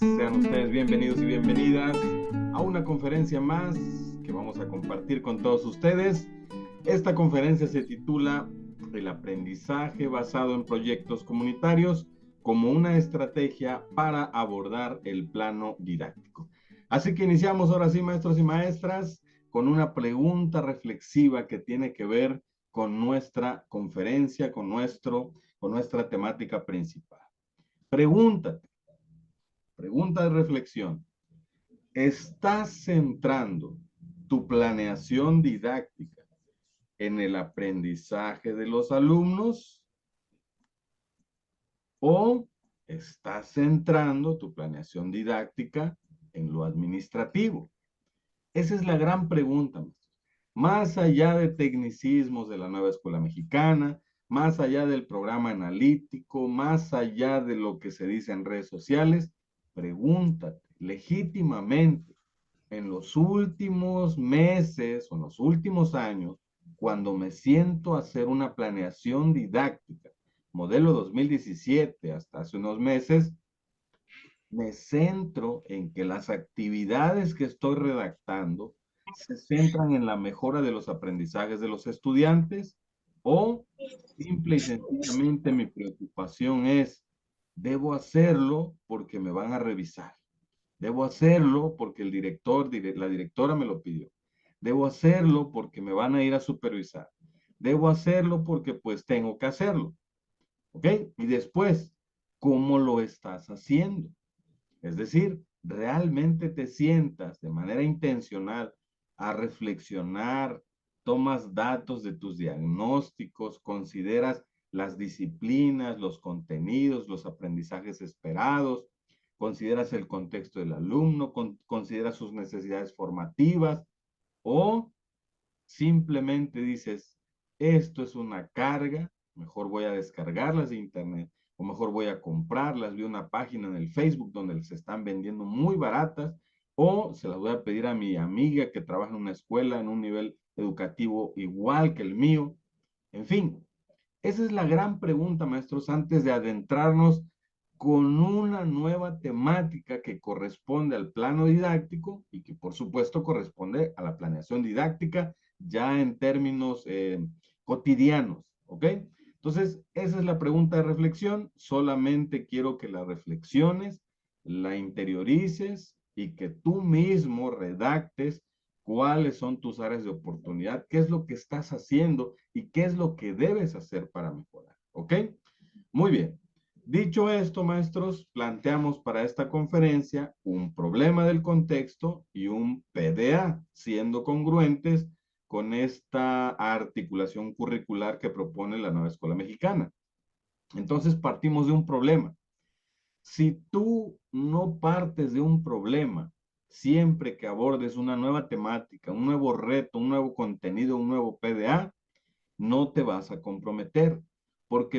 Sean ustedes bienvenidos y bienvenidas a una conferencia más que vamos a compartir con todos ustedes. Esta conferencia se titula El aprendizaje basado en proyectos comunitarios como una estrategia para abordar el plano didáctico. Así que iniciamos ahora sí, maestros y maestras, con una pregunta reflexiva que tiene que ver con nuestra conferencia, con nuestra temática principal. Pregúntate. Pregunta de reflexión. ¿Estás centrando tu planeación didáctica en el aprendizaje de los alumnos o estás centrando tu planeación didáctica en lo administrativo? Esa es la gran pregunta. Más allá de tecnicismos de la nueva escuela mexicana, más allá del programa analítico, más allá de lo que se dice en redes sociales, pregúntate legítimamente en los últimos meses o en los últimos años, cuando me siento a hacer una planeación didáctica, modelo 2017 hasta hace unos meses, me centro en que las actividades que estoy redactando se centran en la mejora de los aprendizajes de los estudiantes o simple y sencillamente mi preocupación es, debo hacerlo porque me van a revisar. Debo hacerlo porque el director, la directora me lo pidió. Debo hacerlo porque me van a ir a supervisar. Debo hacerlo porque pues tengo que hacerlo. ¿Ok? Y después, ¿cómo lo estás haciendo? Es decir, realmente te sientas de manera intencional a reflexionar, tomas datos de tus diagnósticos, consideras las disciplinas, los contenidos, los aprendizajes esperados, consideras el contexto del alumno, consideras sus necesidades formativas o simplemente dices, esto es una carga, mejor voy a descargarlas de internet o mejor voy a comprarlas, vi una página en el Facebook donde les están vendiendo muy baratas o se las voy a pedir a mi amiga que trabaja en una escuela en un nivel educativo igual que el mío. En fin, esa es la gran pregunta, maestros, antes de adentrarnos con una nueva temática que corresponde al plano didáctico y que por supuesto corresponde a la planeación didáctica ya en términos cotidianos, ¿ok? Entonces, esa es la pregunta de reflexión. Solamente quiero que la reflexiones, la interiorices y que tú mismo redactes cuáles son tus áreas de oportunidad, qué es lo que estás haciendo y qué es lo que debes hacer para mejorar. ¿Ok? Muy bien. Dicho esto, maestros, planteamos para esta conferencia un problema del contexto y un PDA, siendo congruentes con esta articulación curricular que propone la nueva escuela mexicana. Entonces partimos de un problema. Si tú no partes de un problema, siempre que abordes una nueva temática, un nuevo reto, un nuevo contenido, un nuevo PDA, no te vas a comprometer, porque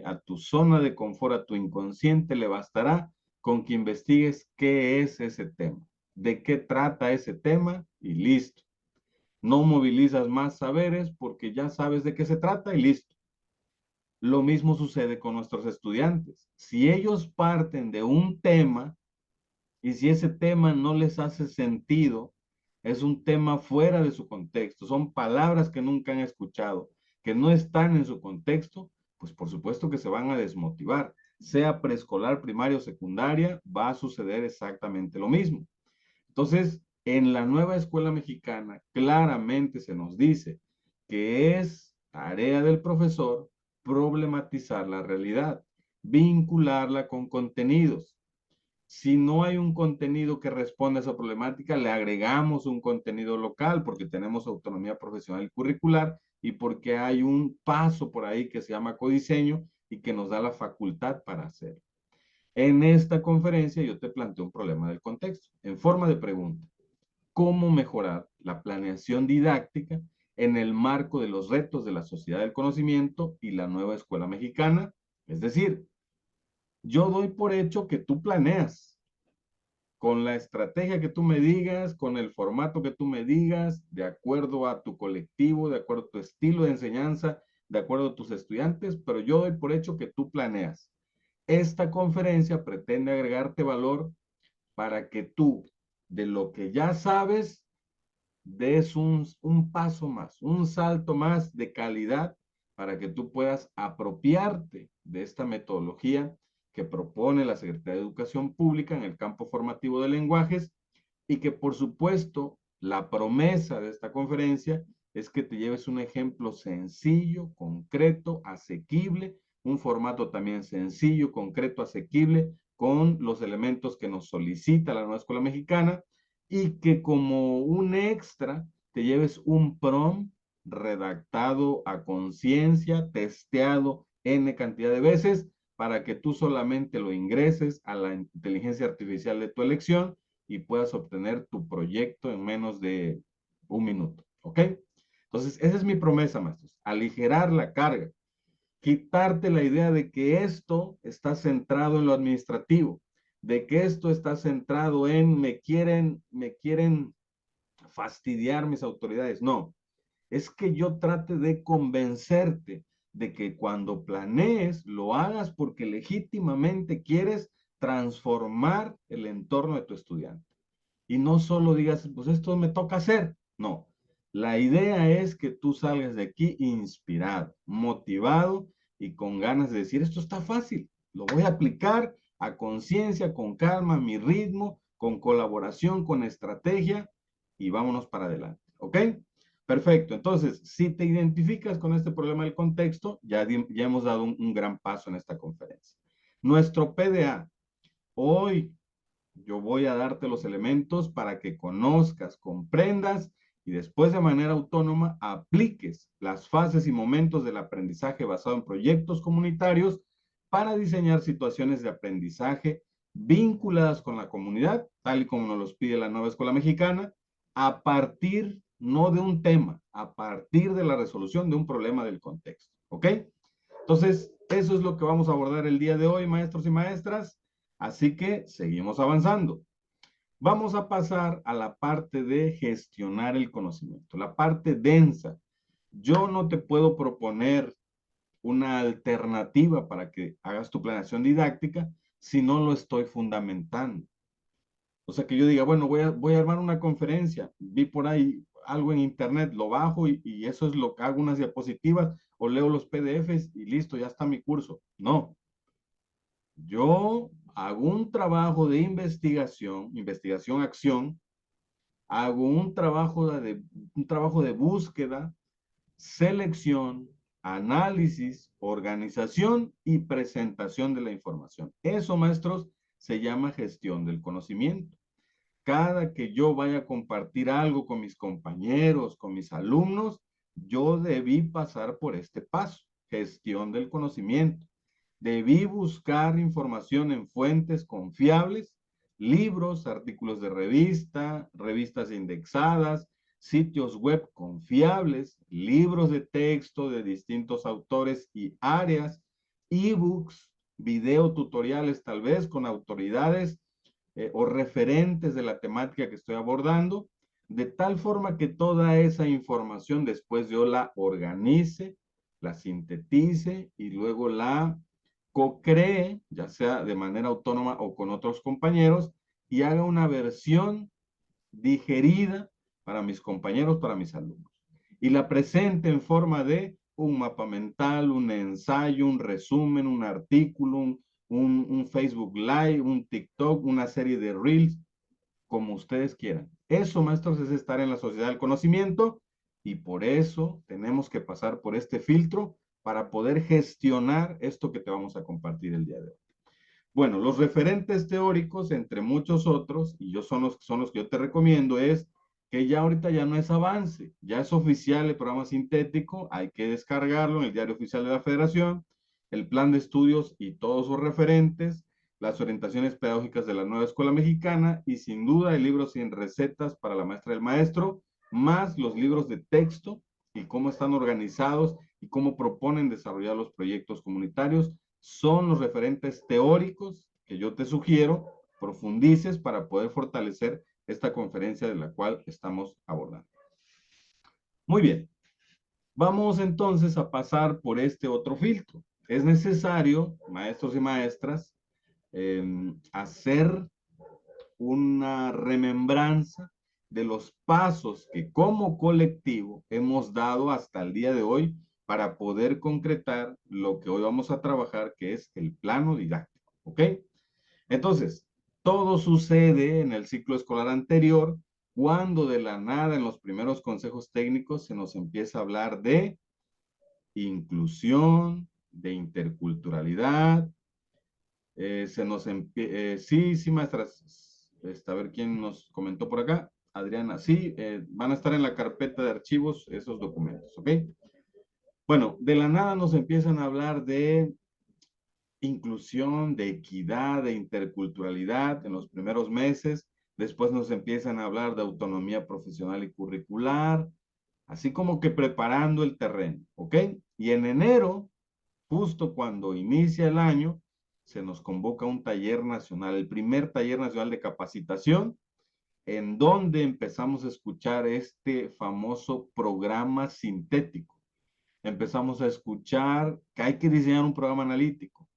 a tu zona de confort, a tu inconsciente le bastará con que investigues qué es ese tema, de qué trata ese tema y listo. No movilizas más saberes porque ya sabes de qué se trata y listo. Lo mismo sucede con nuestros estudiantes. Si ellos parten de un tema y si ese tema no les hace sentido, es un tema fuera de su contexto, son palabras que nunca han escuchado, que no están en su contexto, pues por supuesto que se van a desmotivar. Sea preescolar, primaria o secundaria, va a suceder exactamente lo mismo. Entonces, en la nueva escuela mexicana, claramente se nos dice que es tarea del profesor problematizar la realidad, vincularla con contenidos. Si no hay un contenido que responda a esa problemática, le agregamos un contenido local porque tenemos autonomía profesional y curricular y porque hay un paso por ahí que se llama codiseño y que nos da la facultad para hacerlo. En esta conferencia yo te planteo un problema del contexto en forma de pregunta. ¿Cómo mejorar la planeación didáctica en el marco de los retos de la sociedad del conocimiento y la nueva escuela mexicana? Es decir, yo doy por hecho que tú planeas con la estrategia que tú me digas, con el formato que tú me digas, de acuerdo a tu colectivo, de acuerdo a tu estilo de enseñanza, de acuerdo a tus estudiantes, pero yo doy por hecho que tú planeas. Esta conferencia pretende agregarte valor para que tú, de lo que ya sabes, des un paso más, un salto más de calidad para que tú puedas apropiarte de esta metodología que propone la Secretaría de Educación Pública en el campo formativo de lenguajes y que por supuesto la promesa de esta conferencia es que te lleves un ejemplo sencillo, concreto, asequible, un formato también sencillo, concreto, asequible, con los elementos que nos solicita la nueva escuela mexicana y que como un extra te lleves un prompt redactado a conciencia, testeado N cantidad de veces para que tú solamente lo ingreses a la inteligencia artificial de tu elección y puedas obtener tu proyecto en menos de un minuto, ¿ok? Entonces, esa es mi promesa, maestros, aligerar la carga, quitarte la idea de que esto está centrado en lo administrativo, de que esto está centrado en me quieren fastidiar mis autoridades. No, es que yo trate de convencerte de que cuando planees lo hagas porque legítimamente quieres transformar el entorno de tu estudiante. Y no solo digas, pues esto me toca hacer. No, la idea es que tú salgas de aquí inspirado, motivado y con ganas de decir, esto está fácil, lo voy a aplicar a conciencia, con calma, a mi ritmo, con colaboración, con estrategia y vámonos para adelante. ¿Ok? Perfecto. Entonces, si te identificas con este problema del contexto, ya hemos dado un gran paso en esta conferencia. Nuestro PDA, hoy yo voy a darte los elementos para que conozcas, comprendas y después de manera autónoma apliques las fases y momentos del aprendizaje basado en proyectos comunitarios para diseñar situaciones de aprendizaje vinculadas con la comunidad, tal y como nos los pide la nueva escuela mexicana, a partir no de un tema, a partir de la resolución de un problema del contexto. ¿Ok? Entonces, eso es lo que vamos a abordar el día de hoy, maestros y maestras. Así que seguimos avanzando. Vamos a pasar a la parte de gestionar el conocimiento, la parte densa. Yo no te puedo proponer una alternativa para que hagas tu planeación didáctica si no lo estoy fundamentando. O sea, que yo diga, bueno, voy a armar una conferencia, vi por ahí algo en internet, lo bajo y eso es lo que hago, unas diapositivas o leo los PDFs y listo, ya está mi curso. No, yo hago un trabajo de investigación, investigación-acción, hago un trabajo de búsqueda, selección, análisis, organización y presentación de la información. Eso, maestros, se llama gestión del conocimiento. Cada que yo vaya a compartir algo con mis compañeros, con mis alumnos, yo debí pasar por este paso, gestión del conocimiento. Debí buscar información en fuentes confiables, libros, artículos de revista, revistas indexadas, sitios web confiables, libros de texto de distintos autores y áreas, ebooks, video tutoriales tal vez con autoridades o referentes de la temática que estoy abordando, de tal forma que toda esa información después yo la organice, la sintetice y luego la co-cree, ya sea de manera autónoma o con otros compañeros, y haga una versión digerida para mis compañeros, para mis alumnos. Y la presente en forma de un mapa mental, un ensayo, un resumen, un artículo, un Facebook Live, un TikTok, una serie de Reels, como ustedes quieran. Eso, maestros, es estar en la sociedad del conocimiento y por eso tenemos que pasar por este filtro para poder gestionar esto que te vamos a compartir el día de hoy. Bueno, los referentes teóricos, entre muchos otros, y yo son los que yo te recomiendo, es que ya ahorita ya no es avance, ya es oficial el programa sintético, hay que descargarlo en el diario oficial de la Federación, el plan de estudios y todos sus referentes, las orientaciones pedagógicas de la nueva escuela mexicana y sin duda el libro sin recetas para la maestra y el maestro, más los libros de texto y cómo están organizados y cómo proponen desarrollar los proyectos comunitarios son los referentes teóricos que yo te sugiero profundices para poder fortalecer esta conferencia de la cual estamos abordando. Muy bien, vamos entonces a pasar por este otro filtro. es necesario, maestros y maestras, hacer una remembranza de los pasos que como colectivo hemos dado hasta el día de hoy para poder concretar lo que hoy vamos a trabajar, que es el plano didáctico. ¿Ok? Entonces, todo sucede en el ciclo escolar anterior, cuando de la nada en los primeros consejos técnicos se nos empieza a hablar de inclusión, de interculturalidad, sí, sí, maestras, a ver quién nos comentó por acá, Adriana, sí, van a estar en la carpeta de archivos esos documentos, ¿ok? Bueno, de la nada nos empiezan a hablar de inclusión, de equidad, de interculturalidad en los primeros meses. Después nos empiezan a hablar de autonomía profesional y curricular, así como que preparando el terreno, ¿ok? Y en enero, justo cuando inicia el año, se nos convoca un taller nacional, el primer taller nacional de capacitación, en donde empezamos a escuchar este famoso programa sintético. Empezamos a escuchar que hay que diseñar un programa analítico,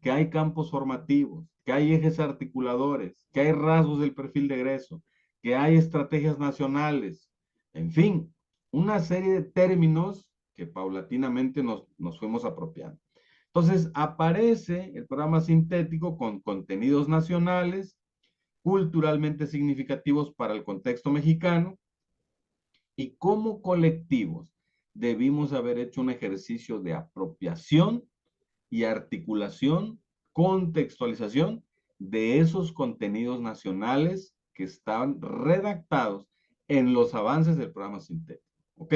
que hay campos formativos, que hay ejes articuladores, que hay rasgos del perfil de egreso, que hay estrategias nacionales, en fin, una serie de términos que paulatinamente nos fuimos apropiando. Entonces aparece el programa sintético con contenidos nacionales, culturalmente significativos para el contexto mexicano, y como colectivos debimos haber hecho un ejercicio de apropiación y articulación, contextualización de esos contenidos nacionales que estaban redactados en los avances del programa sintético, ¿ok?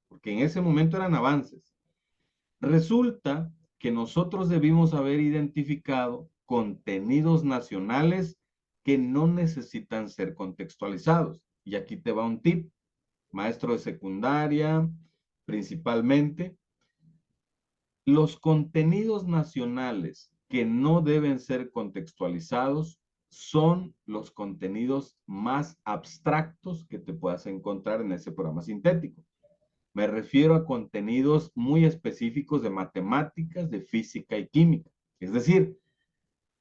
Porque en ese momento eran avances. Resulta que nosotros debimos haber identificado contenidos nacionales que no necesitan ser contextualizados. Y aquí te va un tip, maestro de secundaria, principalmente. Los contenidos nacionales que no deben ser contextualizados son los contenidos más abstractos que te puedas encontrar en ese programa sintético. Me refiero a contenidos muy específicos de matemáticas, de física y química. Es decir,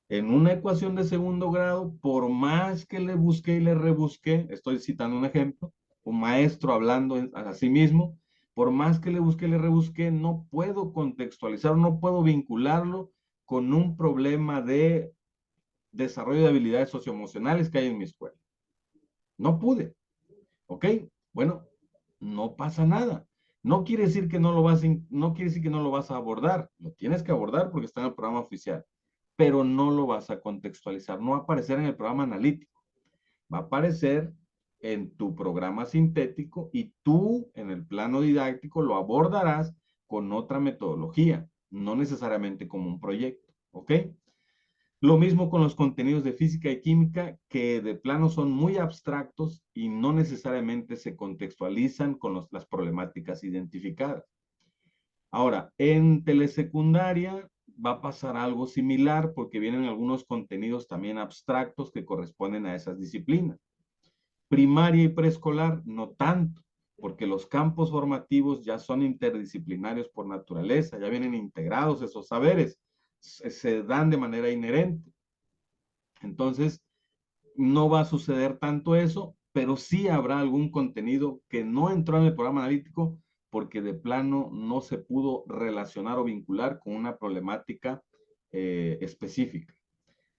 en una ecuación de segundo grado, por más que le busqué y le rebusqué, estoy citando un ejemplo, un maestro hablando a sí mismo, por más que le busqué y le rebusqué, no puedo contextualizar, no puedo vincularlo con un problema de desarrollo de habilidades socioemocionales que hay en mi escuela. No pude. ¿Ok? Bueno, no pasa nada. No quiere decir que no quiere decir que no lo vas a abordar. Lo tienes que abordar porque está en el programa oficial, pero no lo vas a contextualizar. No va a aparecer en el programa analítico. Va a aparecer en tu programa sintético y tú en el plano didáctico lo abordarás con otra metodología, no necesariamente como un proyecto. ¿Ok? Lo mismo con los contenidos de física y química que de plano son muy abstractos y no necesariamente se contextualizan con las problemáticas identificadas. Ahora, en telesecundaria va a pasar algo similar porque vienen algunos contenidos también abstractos que corresponden a esas disciplinas. Primaria y preescolar, no tanto, porque los campos formativos ya son interdisciplinarios por naturaleza, ya vienen integrados esos saberes, se dan de manera inherente. Entonces, no va a suceder tanto eso, pero sí habrá algún contenido que no entró en el programa analítico porque de plano no se pudo relacionar o vincular con una problemática específica.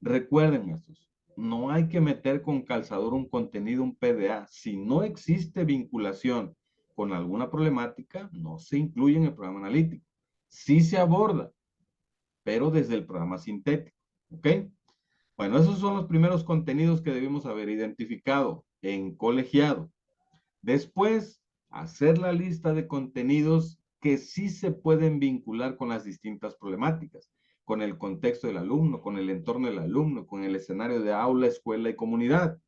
Recuerden estos, no hay que meter con calzador un contenido, un PDA. Si no existe vinculación con alguna problemática, no se incluye en el programa analítico. Sí se aborda, pero desde el programa sintético. ¿Ok? Bueno, esos son los primeros contenidos que debimos haber identificado en colegiado. Después, hacer la lista de contenidos que sí se pueden vincular con las distintas problemáticas, con el contexto del alumno, con el entorno del alumno, con el escenario de aula, escuela y comunidad.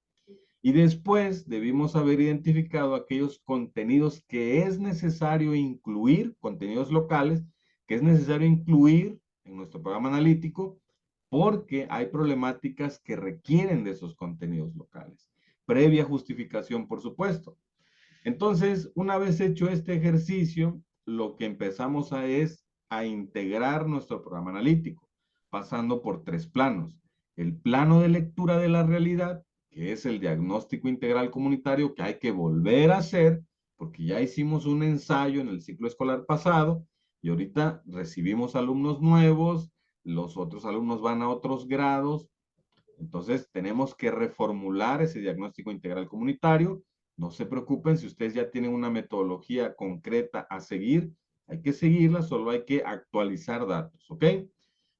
Y después debimos haber identificado aquellos contenidos que es necesario incluir, contenidos locales, que es necesario incluir en nuestro programa analítico porque hay problemáticas que requieren de esos contenidos locales. Previa justificación, por supuesto. Entonces, una vez hecho este ejercicio, lo que empezamos a es a integrar nuestro programa analítico, pasando por 3 planos. El plano de lectura de la realidad, que es el diagnóstico integral comunitario que hay que volver a hacer, porque ya hicimos un ensayo en el ciclo escolar pasado y ahorita recibimos alumnos nuevos, los otros alumnos van a otros grados, entonces tenemos que reformular ese diagnóstico integral comunitario. No se preocupen si ustedes ya tienen una metodología concreta a seguir, hay que seguirla, solo hay que actualizar datos, ¿ok?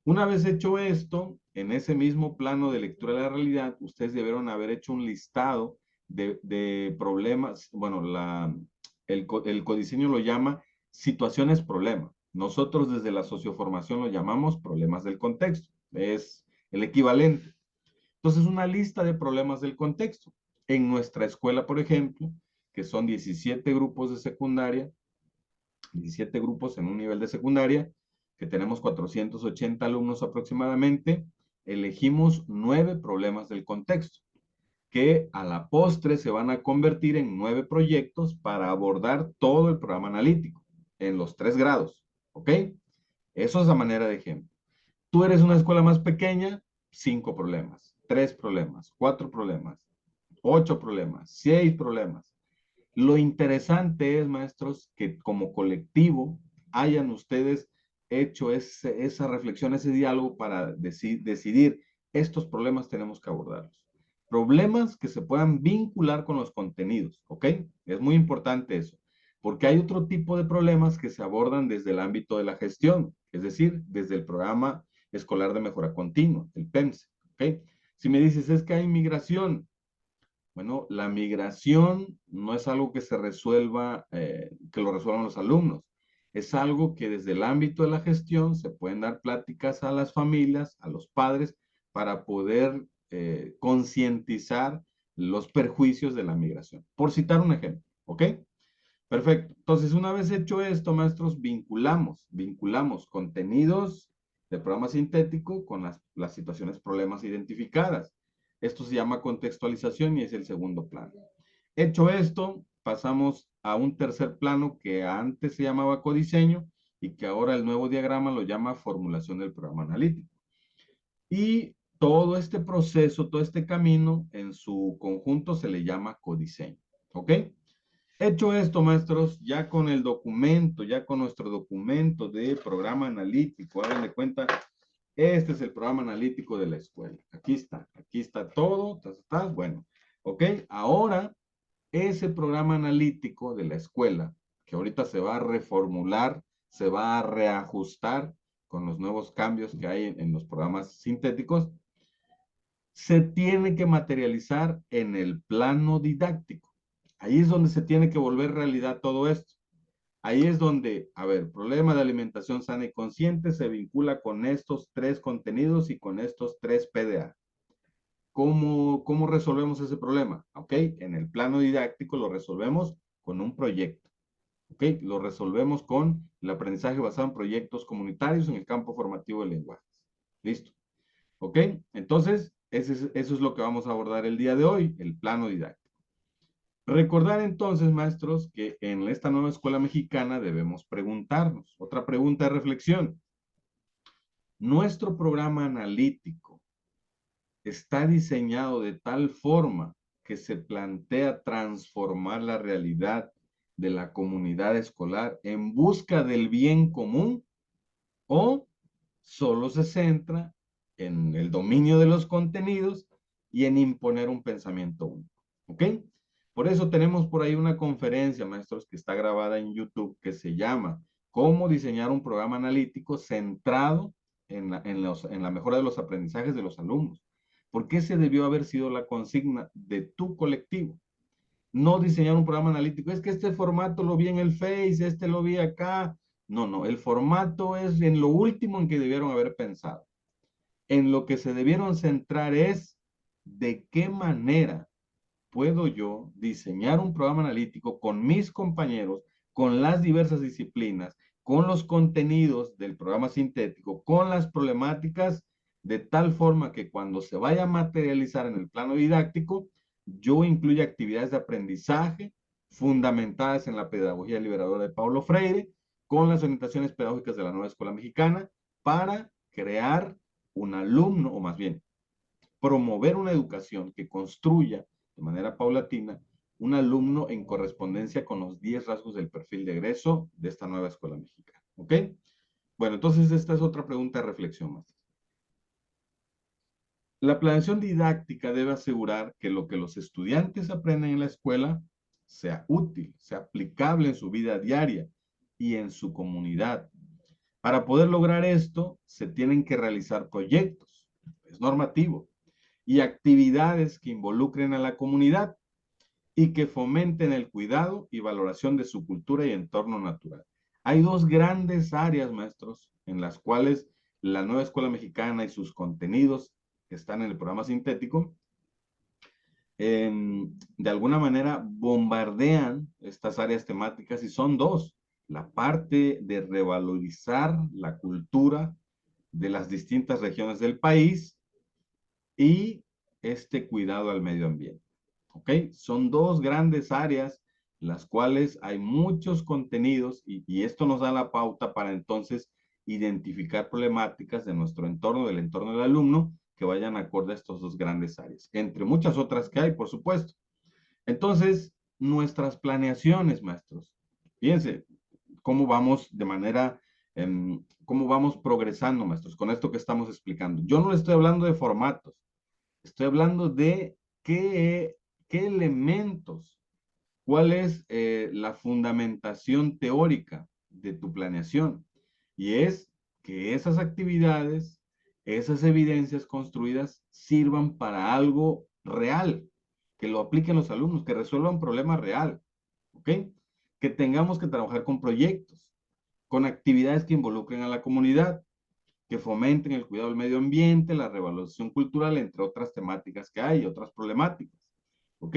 Una vez hecho esto, en ese mismo plano de lectura de la realidad, ustedes debieron haber hecho un listado de problemas, bueno, el codiseño lo llama situaciones problema. Nosotros desde la socioformación lo llamamos problemas del contexto, es el equivalente. Entonces, una lista de problemas del contexto. En nuestra escuela, por ejemplo, que son 17 grupos de secundaria, 17 grupos en un nivel de secundaria, que tenemos 480 alumnos aproximadamente, elegimos 9 problemas del contexto, que a la postre se van a convertir en 9 proyectos para abordar todo el programa analítico en los 3 grados, ¿ok? Eso es a manera de ejemplo. Tú eres una escuela más pequeña, 5 problemas, 3 problemas, 4 problemas, 8 problemas, 6 problemas. Lo interesante es, maestros, que como colectivo hayan ustedes hecho esa reflexión, ese diálogo para decidir estos problemas tenemos que abordarlos. Problemas que se puedan vincular con los contenidos, ¿ok? Es muy importante eso, porque hay otro tipo de problemas que se abordan desde el ámbito de la gestión, es decir, desde el programa escolar de mejora continua, el PEMS, ¿ok? Si me dices, es que hay migración, bueno, la migración no es algo que se resuelva, que lo resuelvan los alumnos. Es algo que desde el ámbito de la gestión se pueden dar pláticas a las familias, a los padres, para poder concientizar los perjuicios de la migración. Por citar un ejemplo, ¿ok? Perfecto. Entonces, una vez hecho esto, maestros, vinculamos contenidos del programa sintético con las situaciones, problemas identificadas. Esto se llama contextualización y es el segundo plano. Hecho esto, pasamos a un tercer plano que antes se llamaba codiseño y que ahora el nuevo diagrama lo llama formulación del programa analítico. Y todo este proceso, todo este camino en su conjunto se le llama codiseño. ¿Ok? Hecho esto, maestros, ya con el documento, ya con nuestro documento de programa analítico, hagan de cuenta, este es el programa analítico de la escuela. Aquí está todo, bueno, ok, ahora ese programa analítico de la escuela, que ahorita se va a reformular, se va a reajustar con los nuevos cambios que hay en los programas sintéticos, se tiene que materializar en el plano didáctico. Ahí es donde se tiene que volver realidad todo esto. Ahí es donde, a ver, problema de alimentación sana y consciente se vincula con estos 3 contenidos y con estos 3 PDA. ¿Cómo resolvemos ese problema? Ok, en el plano didáctico lo resolvemos con un proyecto. Ok, lo resolvemos con el aprendizaje basado en proyectos comunitarios en el campo formativo de lenguajes. Listo. Ok, entonces, eso es lo que vamos a abordar el día de hoy, el plano didáctico. Recordar entonces, maestros, que en esta nueva escuela mexicana debemos preguntarnos, otra pregunta de reflexión. Nuestro programa analítico está diseñado de tal forma que se plantea transformar la realidad de la comunidad escolar en busca del bien común o solo se centra en el dominio de los contenidos y en imponer un pensamiento único. ¿Ok? Por eso tenemos por ahí una conferencia, maestros, que está grabada en YouTube que se llama ¿Cómo diseñar un programa analítico centrado en la mejora de los aprendizajes de los alumnos? Porque ese debió haber sido la consigna de tu colectivo. No diseñar un programa analítico. Es que este formato lo vi en el Face, este lo vi acá. No, el formato es en lo último en que debieron haber pensado. En lo que se debieron centrar es de qué manera puedo yo diseñar un programa analítico con mis compañeros, con las diversas disciplinas, con los contenidos del programa sintético, con las problemáticas, de tal forma que cuando se vaya a materializar en el plano didáctico, yo incluya actividades de aprendizaje fundamentadas en la pedagogía liberadora de Paulo Freire, con las orientaciones pedagógicas de la nueva escuela mexicana para crear un alumno, o más bien, promover una educación que construya de manera paulatina un alumno en correspondencia con los 10 rasgos del perfil de egreso de esta nueva escuela mexicana. ¿Ok? Bueno, entonces esta es otra pregunta de reflexión más. La planeación didáctica debe asegurar que lo que los estudiantes aprenden en la escuela sea útil, sea aplicable en su vida diaria y en su comunidad. Para poder lograr esto, se tienen que realizar proyectos, es normativo, y actividades que involucren a la comunidad y que fomenten el cuidado y valoración de su cultura y entorno natural. Hay dos grandes áreas, maestros, en las cuales la nueva escuela mexicana y sus contenidos que están en el programa sintético, de alguna manera bombardean estas áreas temáticas y son dos. La parte de revalorizar la cultura de las distintas regiones del país y este cuidado al medio ambiente. ¿Ok? Son dos grandes áreas las cuales hay muchos contenidos y esto nos da la pauta para entonces identificar problemáticas de nuestro entorno, del entorno del alumno, que vayan acorde a estas dos grandes áreas, entre muchas otras que hay, por supuesto. Entonces, nuestras planeaciones, maestros, fíjense cómo vamos de manera, cómo vamos progresando, maestros, con esto que estamos explicando. Yo no le estoy hablando de formatos, estoy hablando de qué elementos, cuál es la fundamentación teórica de tu planeación. Y es que esas actividades, esas evidencias construidas sirvan para algo real, que lo apliquen los alumnos, que resuelvan un problema real, ¿ok? Que tengamos que trabajar con proyectos, con actividades que involucren a la comunidad, que fomenten el cuidado del medio ambiente, la revalorización cultural, entre otras temáticas que hay, otras problemáticas. ¿Ok?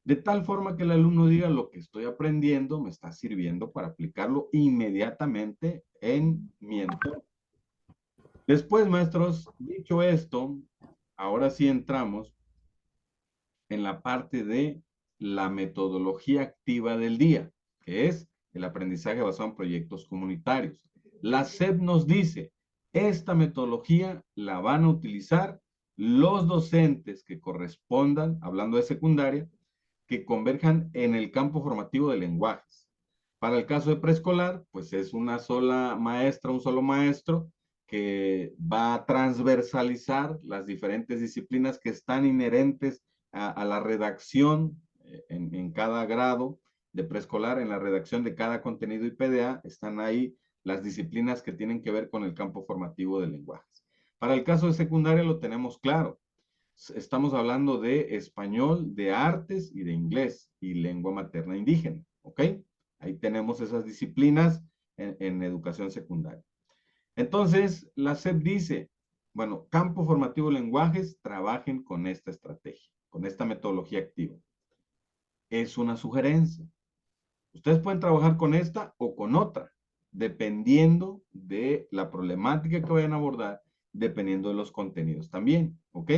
De tal forma que el alumno diga lo que estoy aprendiendo me está sirviendo para aplicarlo inmediatamente en mi entorno. Después, maestros, dicho esto, ahora sí entramos en la parte de la metodología activa del día, que es el aprendizaje basado en proyectos comunitarios. La SEP nos dice, esta metodología la van a utilizar los docentes que correspondan, hablando de secundaria, que converjan en el campo formativo de lenguajes. Para el caso de preescolar, pues es una sola maestra, un solo maestro que va a transversalizar las diferentes disciplinas que están inherentes a la redacción en cada grado de preescolar, en la redacción de cada contenido IPDA, están ahí las disciplinas que tienen que ver con el campo formativo de lenguajes. Para el caso de secundaria lo tenemos claro. Estamos hablando de español, de artes y de inglés y lengua materna indígena, ¿ok? Ahí tenemos esas disciplinas en educación secundaria. Entonces, la SEP dice, bueno, campo formativo de lenguajes, trabajen con esta estrategia, con esta metodología activa. Es una sugerencia. Ustedes pueden trabajar con esta o con otra, dependiendo de la problemática que vayan a abordar, dependiendo de los contenidos también, ¿ok?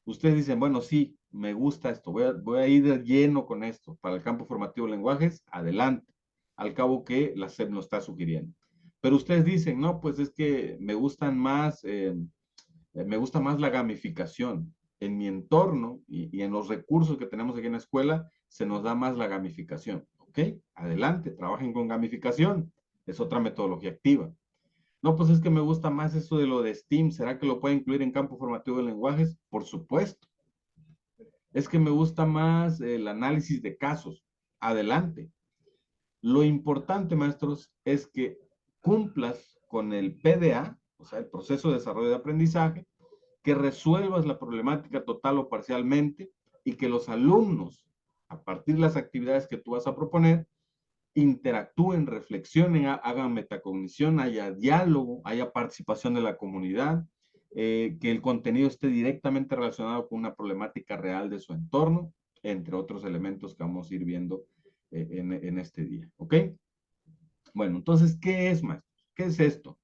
Ustedes dicen, bueno, sí, me gusta esto, voy a ir de lleno con esto para el campo formativo de lenguajes, adelante, al cabo que la SEP nos está sugiriendo. Pero ustedes dicen, no, pues es que me gusta más la gamificación. En mi entorno y en los recursos que tenemos aquí en la escuela, se nos da más la gamificación. ¿Ok? Adelante, trabajen con gamificación. Es otra metodología activa. No, pues es que me gusta más eso de lo de STEAM. ¿Será que lo puede incluir en campo formativo de lenguajes? Por supuesto. Es que me gusta más el análisis de casos. Adelante. Lo importante, maestros, es que cumplas con el PDA, o sea, el proceso de desarrollo de aprendizaje, que resuelvas la problemática total o parcialmente y que los alumnos, a partir de las actividades que tú vas a proponer, interactúen, reflexionen, hagan metacognición, haya diálogo, haya participación de la comunidad, que el contenido esté directamente relacionado con una problemática real de su entorno, entre otros elementos que vamos a ir viendo en este día. ¿Ok? Bueno, entonces, ¿qué es, maestros? ¿Qué es esto?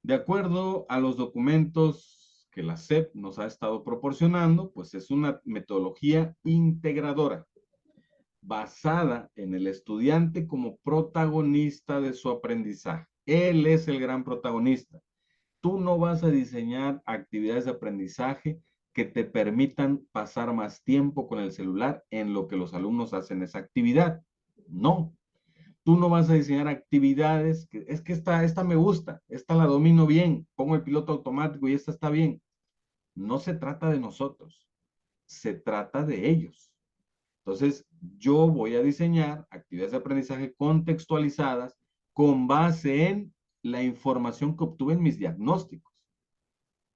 De acuerdo a los documentos que la SEP nos ha estado proporcionando, pues es una metodología integradora, basada en el estudiante como protagonista de su aprendizaje. Él es el gran protagonista. Tú no vas a diseñar actividades de aprendizaje que te permitan pasar más tiempo con el celular en lo que los alumnos hacen esa actividad. No. Tú no vas a diseñar actividades que es que esta me gusta, esta la domino bien, pongo el piloto automático y esta está bien. No se trata de nosotros, se trata de ellos. Entonces, yo voy a diseñar actividades de aprendizaje contextualizadas con base en la información que obtuve en mis diagnósticos.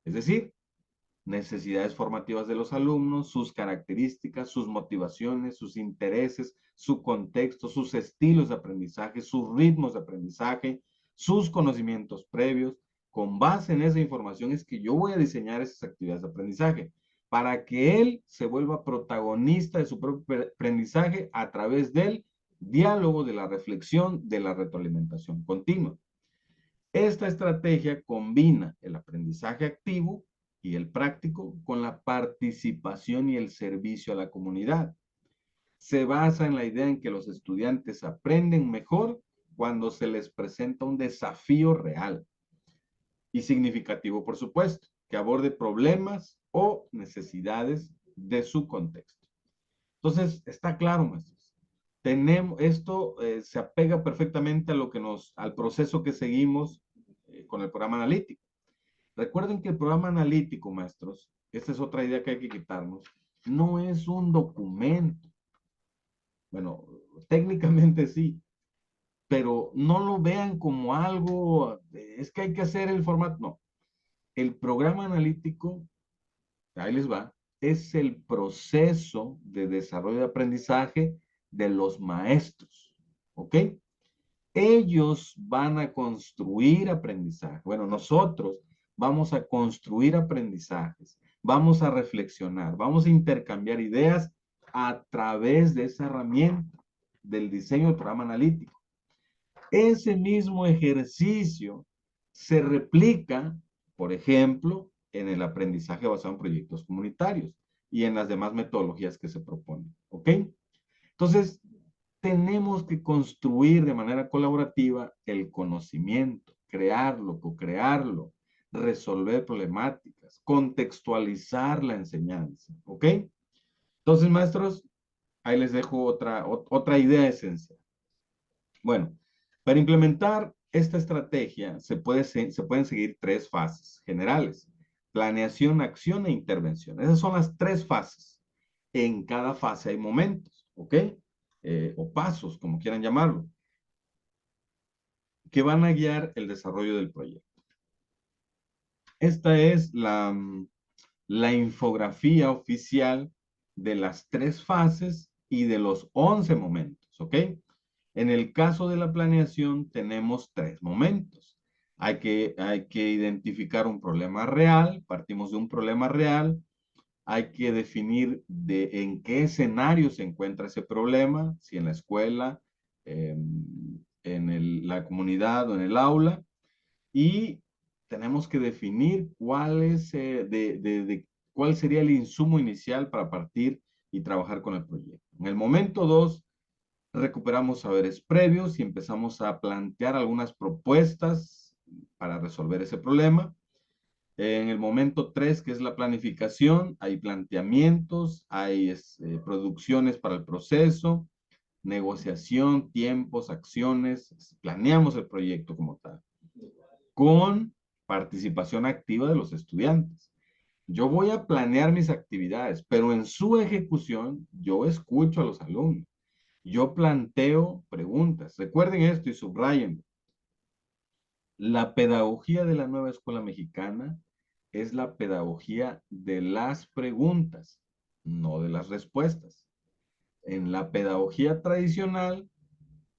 Es decir, necesidades formativas de los alumnos, sus características, sus motivaciones, sus intereses, su contexto, sus estilos de aprendizaje, sus ritmos de aprendizaje, sus conocimientos previos. Con base en esa información es que yo voy a diseñar esas actividades de aprendizaje para que él se vuelva protagonista de su propio aprendizaje a través del diálogo, de la reflexión, de la retroalimentación continua. Esta estrategia combina el aprendizaje activo y el práctico con la participación y el servicio a la comunidad. Se basa en la idea en que los estudiantes aprenden mejor cuando se les presenta un desafío real y significativo, por supuesto, que aborde problemas o necesidades de su contexto. Entonces, está claro, maestros. Esto se apega perfectamente a al proceso que seguimos con el programa analítico. Recuerden que el programa analítico, maestros, esta es otra idea que hay que quitarnos, no es un documento. Bueno, técnicamente sí, pero no lo vean como algo, es que hay que hacer el formato. No, el programa analítico, ahí les va, es el proceso de desarrollo de aprendizaje de los maestros. ¿Ok? Ellos van a construir aprendizaje. Bueno, nosotros vamos a construir aprendizajes, vamos a reflexionar, vamos a intercambiar ideas a través de esa herramienta del diseño del programa analítico. Ese mismo ejercicio se replica, por ejemplo, en el aprendizaje basado en proyectos comunitarios y en las demás metodologías que se proponen. ¿Ok? Entonces, tenemos que construir de manera colaborativa el conocimiento, crearlo, co-crearlo, resolver problemáticas, contextualizar la enseñanza. ¿Ok? Entonces, maestros, ahí les dejo otra idea esencial. Bueno, para implementar esta estrategia se pueden seguir tres fases generales: planeación, acción e intervención. Esas son las tres fases. En cada fase hay momentos, ¿ok? O pasos, como quieran llamarlo, que van a guiar el desarrollo del proyecto. Esta es la infografía oficial de las tres fases y de los 11 momentos, ¿ok? En el caso de la planeación tenemos tres momentos. Hay que identificar un problema real, partimos de un problema real, hay que definir en qué escenario se encuentra ese problema, si en la escuela, la comunidad o en el aula, y tenemos que definir cuál sería el insumo inicial para partir y trabajar con el proyecto. En el momento 2, recuperamos saberes previos y empezamos a plantear algunas propuestas para resolver ese problema. En el momento 3, que es la planificación, hay planteamientos, hay producciones para el proceso, negociación, tiempos, acciones, planeamos el proyecto como tal, con participación activa de los estudiantes. Yo voy a planear mis actividades, pero en su ejecución yo escucho a los alumnos. Yo planteo preguntas. Recuerden esto y subrayen. La pedagogía de la nueva escuela mexicana es la pedagogía de las preguntas, no de las respuestas. En la pedagogía tradicional,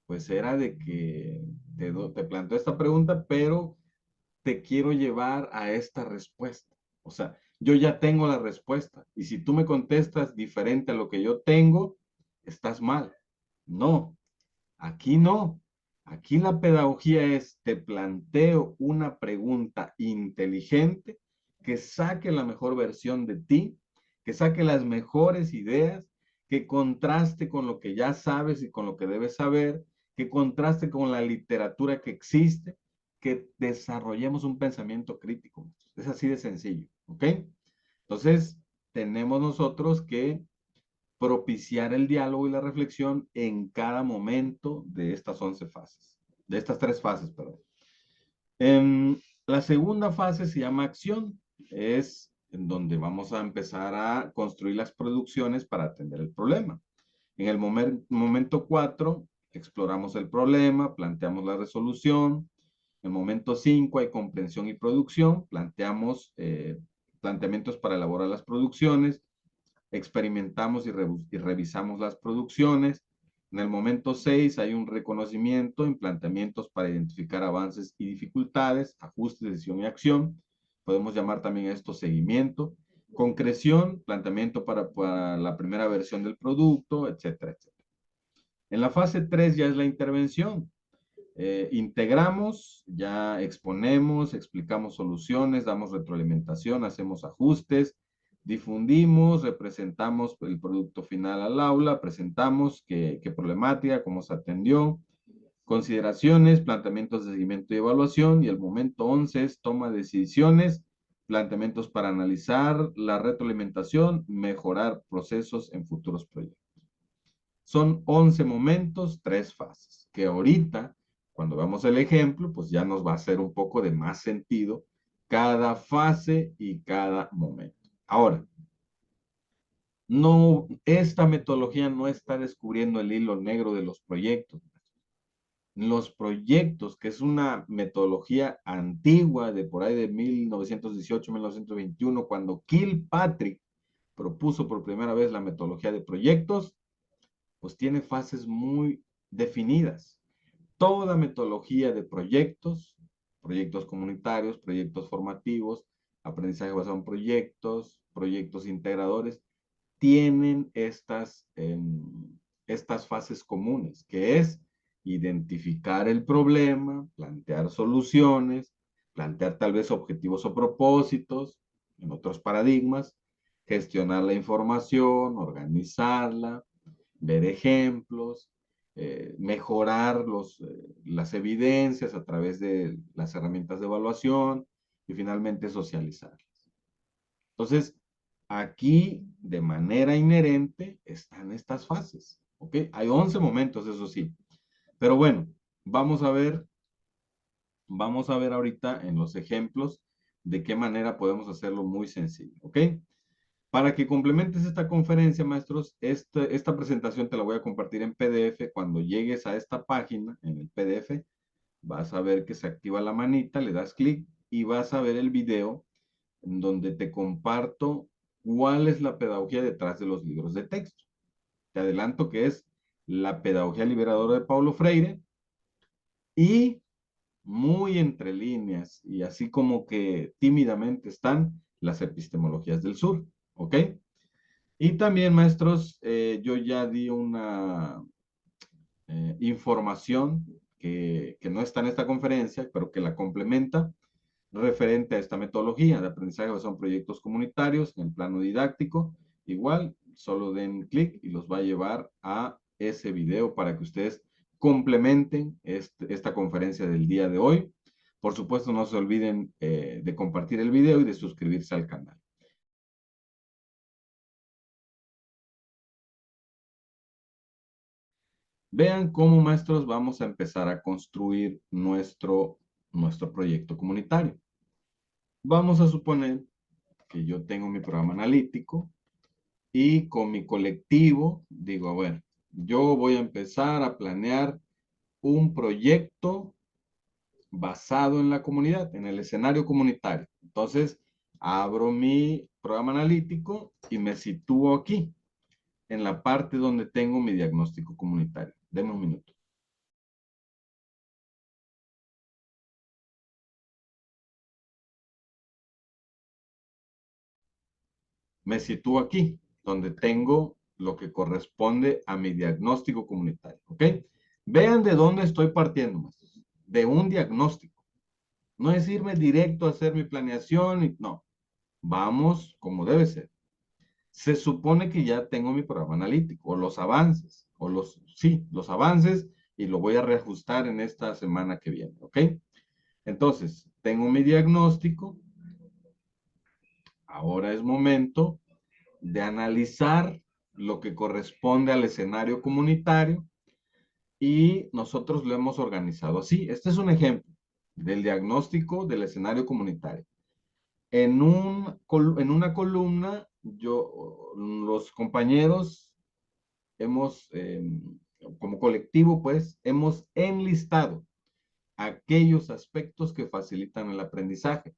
pues era de que te planteo esta pregunta, pero te quiero llevar a esta respuesta. O sea, yo ya tengo la respuesta. Y si tú me contestas diferente a lo que yo tengo, estás mal. No, aquí no. Aquí la pedagogía es, te planteo una pregunta inteligente que saque la mejor versión de ti, que saque las mejores ideas, que contraste con lo que ya sabes y con lo que debes saber, que contraste con la literatura que existe, que desarrollemos un pensamiento crítico. Es así de sencillo, ¿ok? Entonces, tenemos nosotros que propiciar el diálogo y la reflexión en cada momento de estas 11 fases, de estas 3 fases, perdón. La segunda fase se llama acción, es en donde vamos a empezar a construir las producciones para atender el problema. En el momento 4, exploramos el problema, planteamos la resolución. En el momento 5 hay comprensión y producción, planteamos planteamientos para elaborar las producciones, experimentamos y revisamos las producciones. En el momento 6 hay un reconocimiento en planteamientos para identificar avances y dificultades, ajustes, decisión y acción. Podemos llamar también a esto seguimiento. Concreción, planteamiento para la primera versión del producto, etcétera, etcétera. En la fase 3 ya es la intervención. Integramos, ya exponemos, explicamos soluciones, damos retroalimentación, hacemos ajustes, difundimos, representamos el producto final al aula, presentamos qué problemática, cómo se atendió, consideraciones, planteamientos de seguimiento y evaluación, y el momento 11 es toma de decisiones, planteamientos para analizar la retroalimentación, mejorar procesos en futuros proyectos. Son 11 momentos, 3 fases, que ahorita, cuando veamos el ejemplo, pues ya nos va a hacer un poco de más sentido cada fase y cada momento. Ahora, no, esta metodología no está descubriendo el hilo negro de los proyectos. Los proyectos, que es una metodología antigua de por ahí de 1918-1921, cuando Kilpatrick propuso por primera vez la metodología de proyectos, pues tiene fases muy definidas. Toda metodología de proyectos, proyectos comunitarios, proyectos formativos, aprendizaje basado en proyectos, proyectos integradores, tienen estas fases comunes, que es identificar el problema, plantear soluciones, plantear tal vez objetivos o propósitos, en otros paradigmas, gestionar la información, organizarla, ver ejemplos, mejorar las evidencias a través de las herramientas de evaluación y finalmente socializarlas. Entonces, aquí de manera inherente están estas fases, ¿ok? Hay 11 momentos, eso sí. Pero bueno, vamos a ver ahorita en los ejemplos de qué manera podemos hacerlo muy sencillo, ¿ok? Para que complementes esta conferencia, maestros, esta presentación te la voy a compartir en PDF. Cuando llegues a esta página, en el PDF, vas a ver que se activa la manita, le das clic y vas a ver el video en donde te comparto cuál es la pedagogía detrás de los libros de texto. Te adelanto que es la pedagogía liberadora de Paulo Freire y muy entre líneas y así como que tímidamente están las epistemologías del sur, ¿ok? Y también, maestros, yo ya di una información que no está en esta conferencia, pero que la complementa referente a esta metodología de aprendizaje basado en proyectos comunitarios en el plano didáctico. Igual, solo den clic y los va a llevar a ese video para que ustedes complementen esta conferencia del día de hoy. Por supuesto, no se olviden de compartir el video y de suscribirse al canal. Vean cómo, maestros, vamos a empezar a construir nuestro proyecto comunitario. Vamos a suponer que yo tengo mi programa analítico y con mi colectivo digo, bueno, yo voy a empezar a planear un proyecto basado en la comunidad, en el escenario comunitario. Entonces, abro mi programa analítico y me sitúo aquí, en la parte donde tengo mi diagnóstico comunitario. Deme un minuto. Me sitúo aquí, donde tengo lo que corresponde a mi diagnóstico comunitario, ¿ok? Vean de dónde estoy partiendo, maestros. De un diagnóstico. No es irme directo a hacer mi planeación, no. Vamos como debe ser. se supone que ya tengo mi programa analítico, o los avances, sí, los avances, y lo voy a reajustar en esta semana que viene, ¿ok? Entonces, tengo mi diagnóstico, ahora es momento de analizar lo que corresponde al escenario comunitario y nosotros lo hemos organizado así. Este es un ejemplo del diagnóstico del escenario comunitario. En una columna, los compañeros hemos, como colectivo, pues, hemos enlistado aquellos aspectos que facilitan el aprendizaje.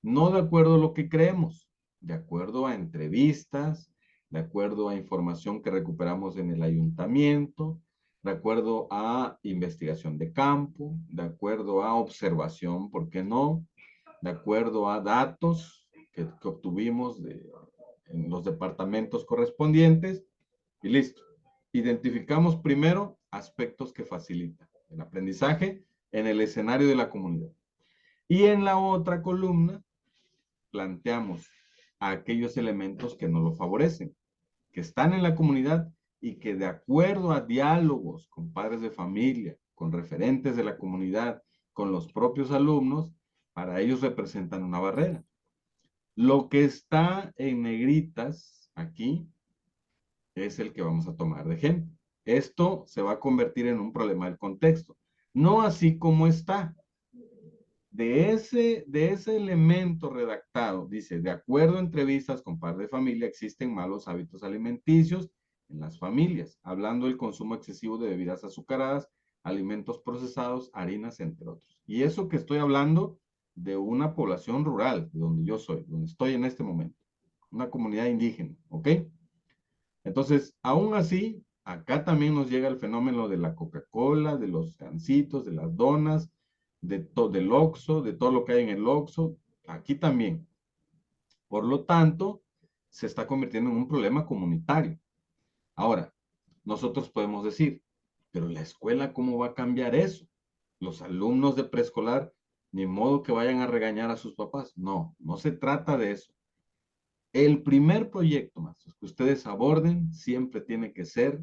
No de acuerdo a lo que creemos, de acuerdo a entrevistas, de acuerdo a información que recuperamos en el ayuntamiento, de acuerdo a investigación de campo, de acuerdo a observación, ¿por qué no? De acuerdo a datos que obtuvimos en los departamentos correspondientes y listo. Identificamos primero aspectos que facilitan el aprendizaje en el escenario de la comunidad. Y en la otra columna planteamos a aquellos elementos que no lo favorecen, que están en la comunidad y que de acuerdo a diálogos con padres de familia, con referentes de la comunidad, con los propios alumnos, para ellos representan una barrera. Lo que está en negritas aquí es el que vamos a tomar de ejemplo. Esto se va a convertir en un problema del contexto, no así como está. De ese elemento redactado, dice, de acuerdo a entrevistas con padres de familia, existen malos hábitos alimenticios en las familias, hablando del consumo excesivo de bebidas azucaradas, alimentos procesados, harinas, entre otros. Y eso que estoy hablando de una población rural, de donde yo soy, donde estoy en este momento, una comunidad indígena, ¿ok? Entonces, aún así, acá también nos llega el fenómeno de la Coca-Cola, de los gancitos, de las donas, del Oxxo, de todo lo que hay en el Oxxo, aquí también. Por lo tanto, se está convirtiendo en un problema comunitario. Ahora, nosotros podemos decir, pero la escuela, ¿cómo va a cambiar eso? Los alumnos de preescolar, ni modo que vayan a regañar a sus papás. No, no se trata de eso. El primer proyecto, maestros, que ustedes aborden siempre tiene que ser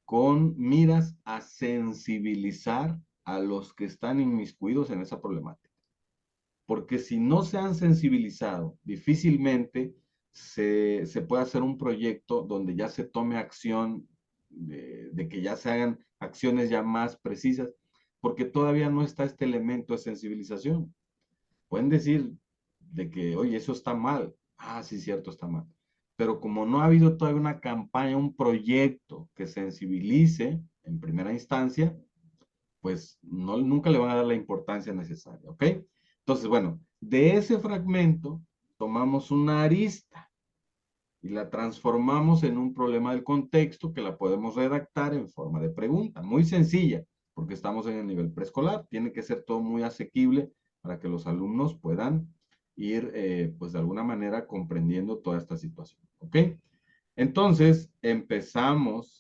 con miras a sensibilizar a los que están inmiscuidos en esa problemática. Porque si no se han sensibilizado, difícilmente se puede hacer un proyecto donde ya se tome acción, de que ya se hagan acciones ya más precisas, porque todavía no está este elemento de sensibilización. Pueden decir de que, oye, eso está mal. Ah, sí, cierto, está mal. Pero como no ha habido todavía una campaña, un proyecto que sensibilice en primera instancia, pues no, nunca le van a dar la importancia necesaria, ¿ok? Entonces, bueno, de ese fragmento tomamos una arista y la transformamos en un problema del contexto que la podemos redactar en forma de pregunta, muy sencilla, porque estamos en el nivel preescolar, tiene que ser todo muy asequible para que los alumnos puedan ir, pues de alguna manera, comprendiendo toda esta situación, ¿ok? Entonces, empezamos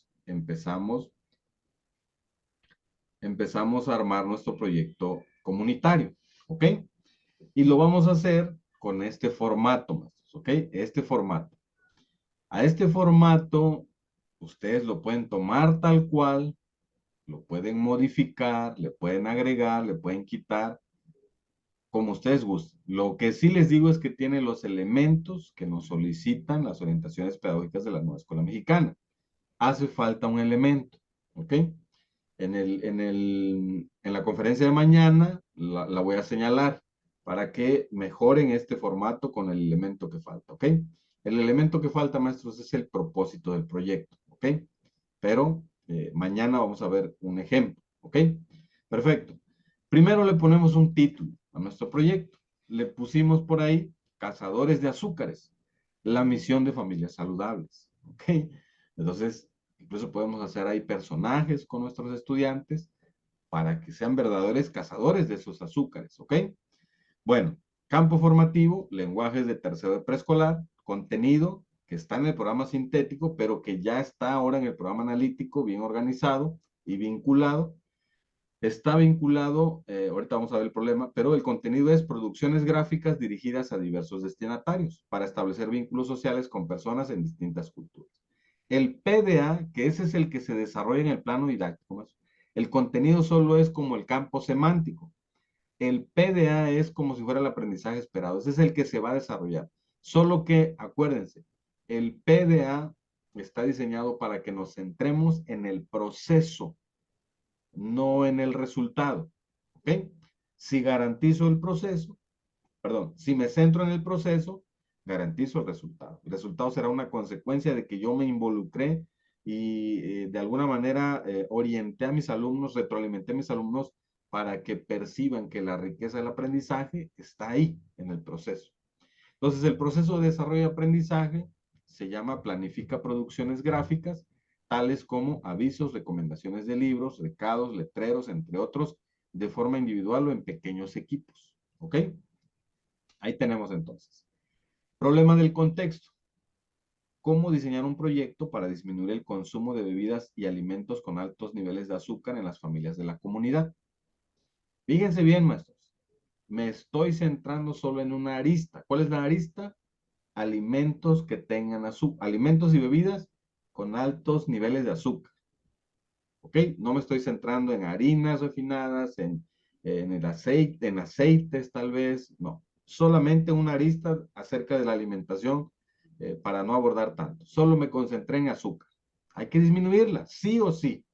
a armar nuestro proyecto comunitario, ¿ok? Y lo vamos a hacer con este formato, maestros, ¿ok? Este formato. A este formato, ustedes lo pueden tomar tal cual, lo pueden modificar, le pueden agregar, le pueden quitar, como ustedes gusten. Lo que sí les digo es que tiene los elementos que nos solicitan las orientaciones pedagógicas de la nueva escuela mexicana. Hace falta un elemento, ¿ok? En la conferencia de mañana la voy a señalar para que mejoren este formato con el elemento que falta, ¿ok? El elemento que falta, maestros, es el propósito del proyecto, ¿ok? Pero mañana vamos a ver un ejemplo, ¿ok? Perfecto. Primero le ponemos un título a nuestro proyecto. Le pusimos por ahí Cazadores de Azúcares, la misión de familias saludables, ¿ok? Entonces, incluso podemos hacer ahí personajes con nuestros estudiantes para que sean verdaderos cazadores de esos azúcares, ¿ok? Bueno, campo formativo, lenguajes de tercero de preescolar, contenido que está en el programa sintético, pero que ya está ahora en el programa analítico, bien organizado y vinculado. está vinculado, ahorita vamos a ver el problema, pero el contenido es producciones gráficas dirigidas a diversos destinatarios para establecer vínculos sociales con personas en distintas culturas. El PDA, que ese es el que se desarrolla en el plano didáctico, el contenido solo es como el campo semántico. El PDA es como si fuera el aprendizaje esperado. Ese es el que se va a desarrollar. Solo que, acuérdense, el PDA está diseñado para que nos centremos en el proceso, no en el resultado. ¿Ok? Si garantizo el proceso, perdón, si me centro en el proceso, garantizo el resultado. El resultado será una consecuencia de que yo me involucré y de alguna manera orienté a mis alumnos, retroalimenté a mis alumnos para que perciban que la riqueza del aprendizaje está ahí, en el proceso. Entonces, el proceso de desarrollo de aprendizaje se llama planifica producciones gráficas, tales como avisos, recomendaciones de libros, recados, letreros, entre otros, de forma individual o en pequeños equipos. ¿Ok? Ahí tenemos entonces. Problema del contexto. ¿Cómo diseñar un proyecto para disminuir el consumo de bebidas y alimentos con altos niveles de azúcar en las familias de la comunidad? Fíjense bien, maestros. Me estoy centrando solo en una arista. ¿Cuál es la arista? Alimentos que tengan azúcar. Alimentos y bebidas con altos niveles de azúcar. ¿Ok? No me estoy centrando en harinas refinadas, en el aceite, en aceites tal vez. No. Solamente una arista acerca de la alimentación para no abordar tanto. Solo me concentré en azúcar. Hay que disminuirla, sí o sí,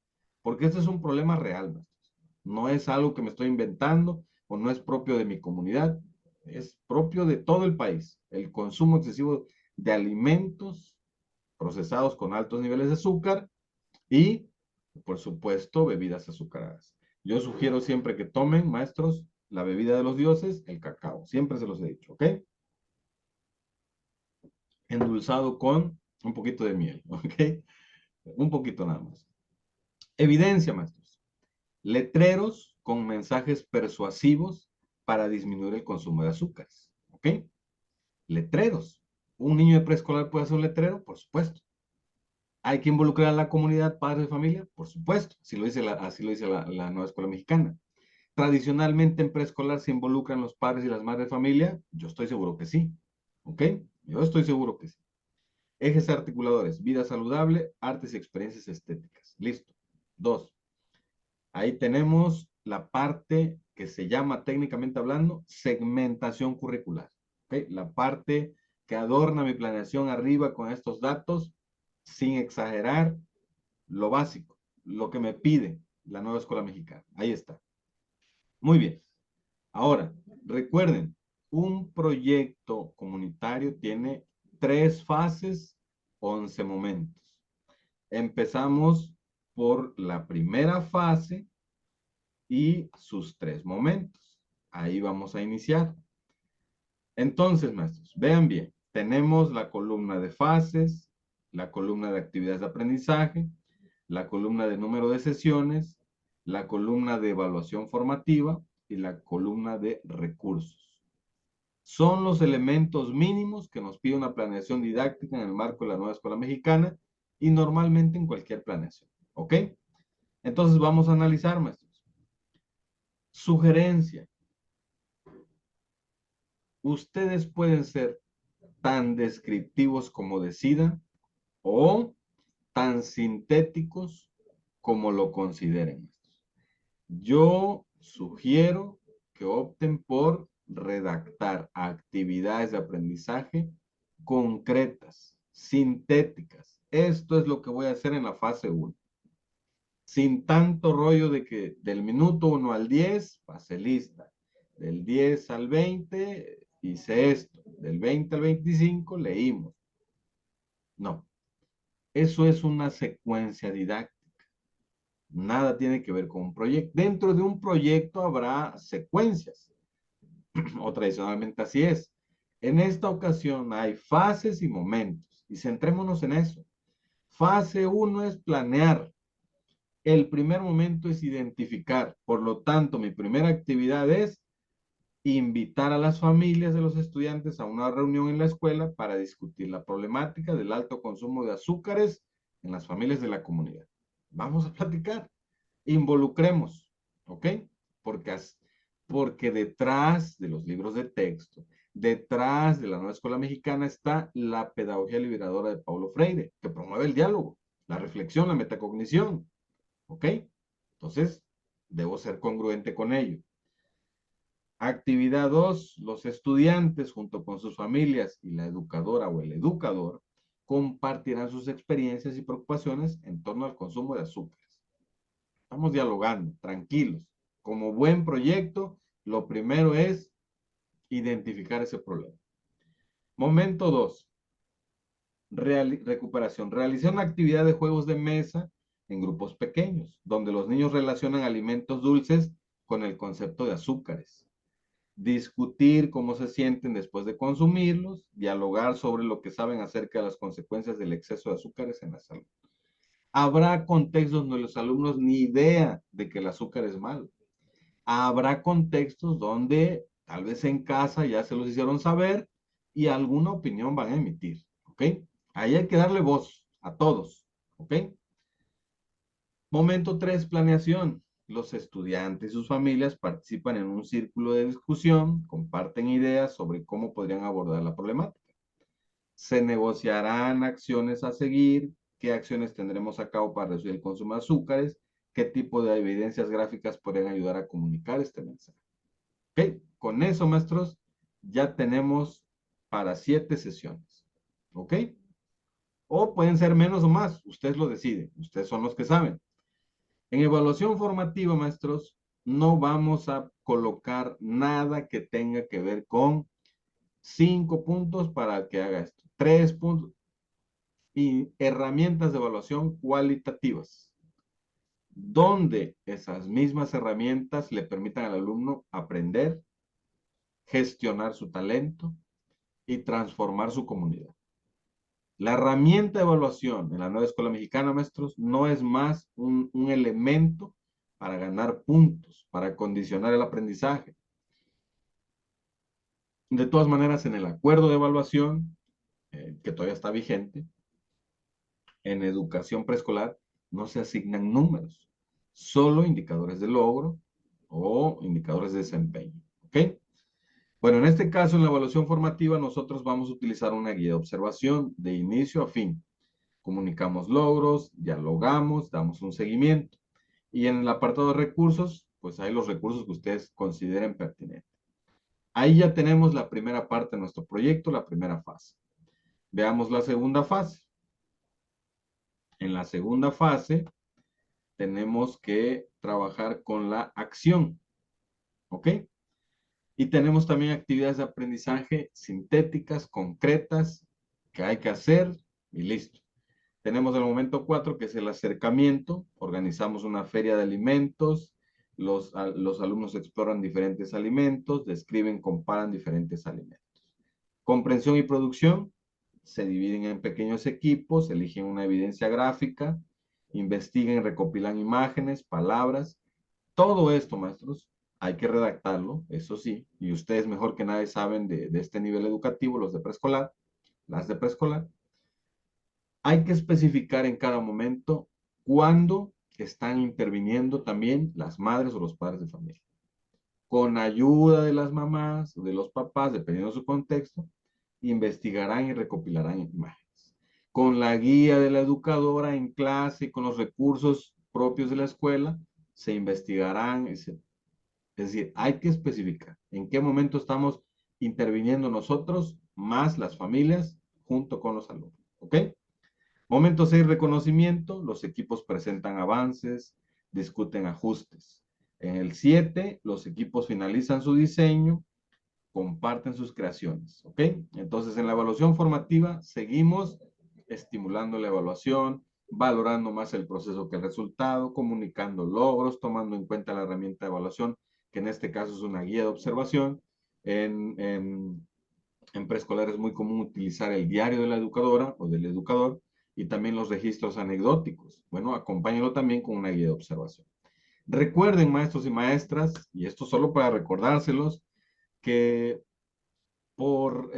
porque este es un problema real, maestros. No es algo que me estoy inventando o no es propio de mi comunidad, es propio de todo el país. El consumo excesivo de alimentos procesados con altos niveles de azúcar y, por supuesto, bebidas azucaradas. Yo sugiero siempre que tomen, maestros, la bebida de los dioses, el cacao. Siempre se los he dicho, ¿ok? Endulzado con un poquito de miel, ¿ok? Un poquito nada más. Evidencia, maestros. Letreros con mensajes persuasivos para disminuir el consumo de azúcares, ¿ok? Letreros. ¿Un niño de preescolar puede hacer un letrero? Por supuesto. ¿Hay que involucrar a la comunidad, padres de familia? Por supuesto. Así lo dice la nueva escuela mexicana. Tradicionalmente en preescolar se involucran los padres y las madres de familia. Yo estoy seguro que sí. ¿Ok? Yo estoy seguro que sí. Ejes articuladores, vida saludable, artes y experiencias estéticas. Listo. Dos. Ahí tenemos la parte que se llama técnicamente hablando segmentación curricular. ¿Ok? La parte que adorna mi planeación arriba con estos datos sin exagerar lo básico, lo que me pide la nueva escuela mexicana. Ahí está. Muy bien. Ahora, recuerden, un proyecto comunitario tiene 3 fases, 11 momentos. Empezamos por la primera fase y sus 3 momentos. Ahí vamos a iniciar. Entonces, maestros, vean bien, tenemos la columna de fases, la columna de actividades de aprendizaje, la columna de número de sesiones, la columna de evaluación formativa y la columna de recursos. Son los elementos mínimos que nos pide una planeación didáctica en el marco de la nueva escuela mexicana y normalmente en cualquier planeación. ¿Ok? Entonces vamos a analizar, maestros. Sugerencia. Ustedes pueden ser tan descriptivos como decidan o tan sintéticos como lo consideren. Yo sugiero que opten por redactar actividades de aprendizaje concretas, sintéticas. Esto es lo que voy a hacer en la fase 1. Sin tanto rollo de que del minuto 1 al 10, pase lista. Del 10 al 20, hice esto. Del 20 al 25, leímos. No, eso es una secuencia didáctica. Nada tiene que ver con un proyecto. Dentro de un proyecto habrá secuencias, o tradicionalmente así es. En esta ocasión hay fases y momentos, y centrémonos en eso. Fase 1 es planear. El primer momento es identificar. Por lo tanto, mi primera actividad es invitar a las familias de los estudiantes a una reunión en la escuela para discutir la problemática del alto consumo de azúcares en las familias de la comunidad. Vamos a platicar. Involucremos, ¿ok? Porque, porque detrás de los libros de texto, detrás de la nueva escuela mexicana está la pedagogía liberadora de Paulo Freire, que promueve el diálogo, la reflexión, la metacognición, ¿ok? Entonces, debo ser congruente con ello. Actividad 2, los estudiantes junto con sus familias y la educadora o el educador compartirán sus experiencias y preocupaciones en torno al consumo de azúcares. Estamos dialogando, tranquilos. Como buen proyecto, lo primero es identificar ese problema. Momento 2, recuperación. Realizar una actividad de juegos de mesa en grupos pequeños, donde los niños relacionan alimentos dulces con el concepto de azúcares. Discutir cómo se sienten después de consumirlos, dialogar sobre lo que saben acerca de las consecuencias del exceso de azúcares en la salud. Habrá contextos donde los alumnos ni idea de que el azúcar es malo. Habrá contextos donde tal vez en casa ya se los hicieron saber y alguna opinión van a emitir, ¿ok? Ahí hay que darle voz a todos, ¿ok? Momento 3, planeación. Los estudiantes y sus familias participan en un círculo de discusión, comparten ideas sobre cómo podrían abordar la problemática. Se negociarán acciones a seguir, qué acciones tendremos a cabo para reducir el consumo de azúcares, qué tipo de evidencias gráficas podrían ayudar a comunicar este mensaje. Ok, con eso, maestros, ya tenemos para 7 sesiones. ¿Ok? O pueden ser menos o más, ustedes lo deciden, ustedes son los que saben. En evaluación formativa, maestros, no vamos a colocar nada que tenga que ver con 5 puntos para que haga esto, 3 puntos y herramientas de evaluación cualitativas, donde esas mismas herramientas le permitan al alumno aprender, gestionar su talento y transformar su comunidad. La herramienta de evaluación en la nueva escuela mexicana, maestros, no es más un elemento para ganar puntos, para condicionar el aprendizaje. De todas maneras, en el acuerdo de evaluación, que todavía está vigente, en educación preescolar no se asignan números, solo indicadores de logro o indicadores de desempeño. ¿Ok? Bueno, en este caso, en la evaluación formativa, nosotros vamos a utilizar una guía de observación de inicio a fin. Comunicamos logros, dialogamos, damos un seguimiento. Y en el apartado de recursos, pues hay los recursos que ustedes consideren pertinentes. Ahí ya tenemos la primera parte de nuestro proyecto, la primera fase. Veamos la segunda fase. En la segunda fase tenemos que trabajar con la acción, ¿ok? Y tenemos también actividades de aprendizaje sintéticas, concretas, que hay que hacer y listo. Tenemos el momento 4, que es el acercamiento. Organizamos una feria de alimentos. Los alumnos exploran diferentes alimentos, describen, comparan diferentes alimentos. Comprensión y producción. Se dividen en pequeños equipos, eligen una evidencia gráfica, investigan, recopilan imágenes, palabras. Todo esto, maestros, hay que redactarlo, eso sí, y ustedes mejor que nadie saben de este nivel educativo, los de preescolar, las de preescolar. Hay que especificar en cada momento cuándo están interviniendo también las madres o los padres de familia. Con ayuda de las mamás o de los papás, dependiendo de su contexto, investigarán y recopilarán imágenes. Con la guía de la educadora en clase y con los recursos propios de la escuela, se investigarán. Es decir, hay que especificar en qué momento estamos interviniendo nosotros más las familias junto con los alumnos. ¿Ok? Momento 6, reconocimiento. Los equipos presentan avances, discuten ajustes. En el 7, los equipos finalizan su diseño, comparten sus creaciones. ¿Ok? Entonces, en la evaluación formativa, seguimos estimulando la evaluación, valorando más el proceso que el resultado, comunicando logros, tomando en cuenta la herramienta de evaluación, que en este caso es una guía de observación. En preescolar es muy común utilizar el diario de la educadora o del educador y también los registros anecdóticos. Bueno, acompáñenlo también con una guía de observación. Recuerden, maestros y maestras, y esto solo para recordárselos, que por,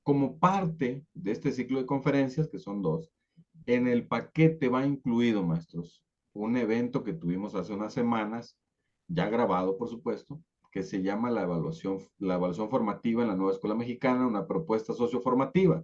como parte de este ciclo de conferencias, que son 2, en el paquete va incluido, maestros, un evento que tuvimos hace unas semanas, ya grabado, por supuesto, que se llama la evaluación formativa en la nueva escuela mexicana, una propuesta socioformativa,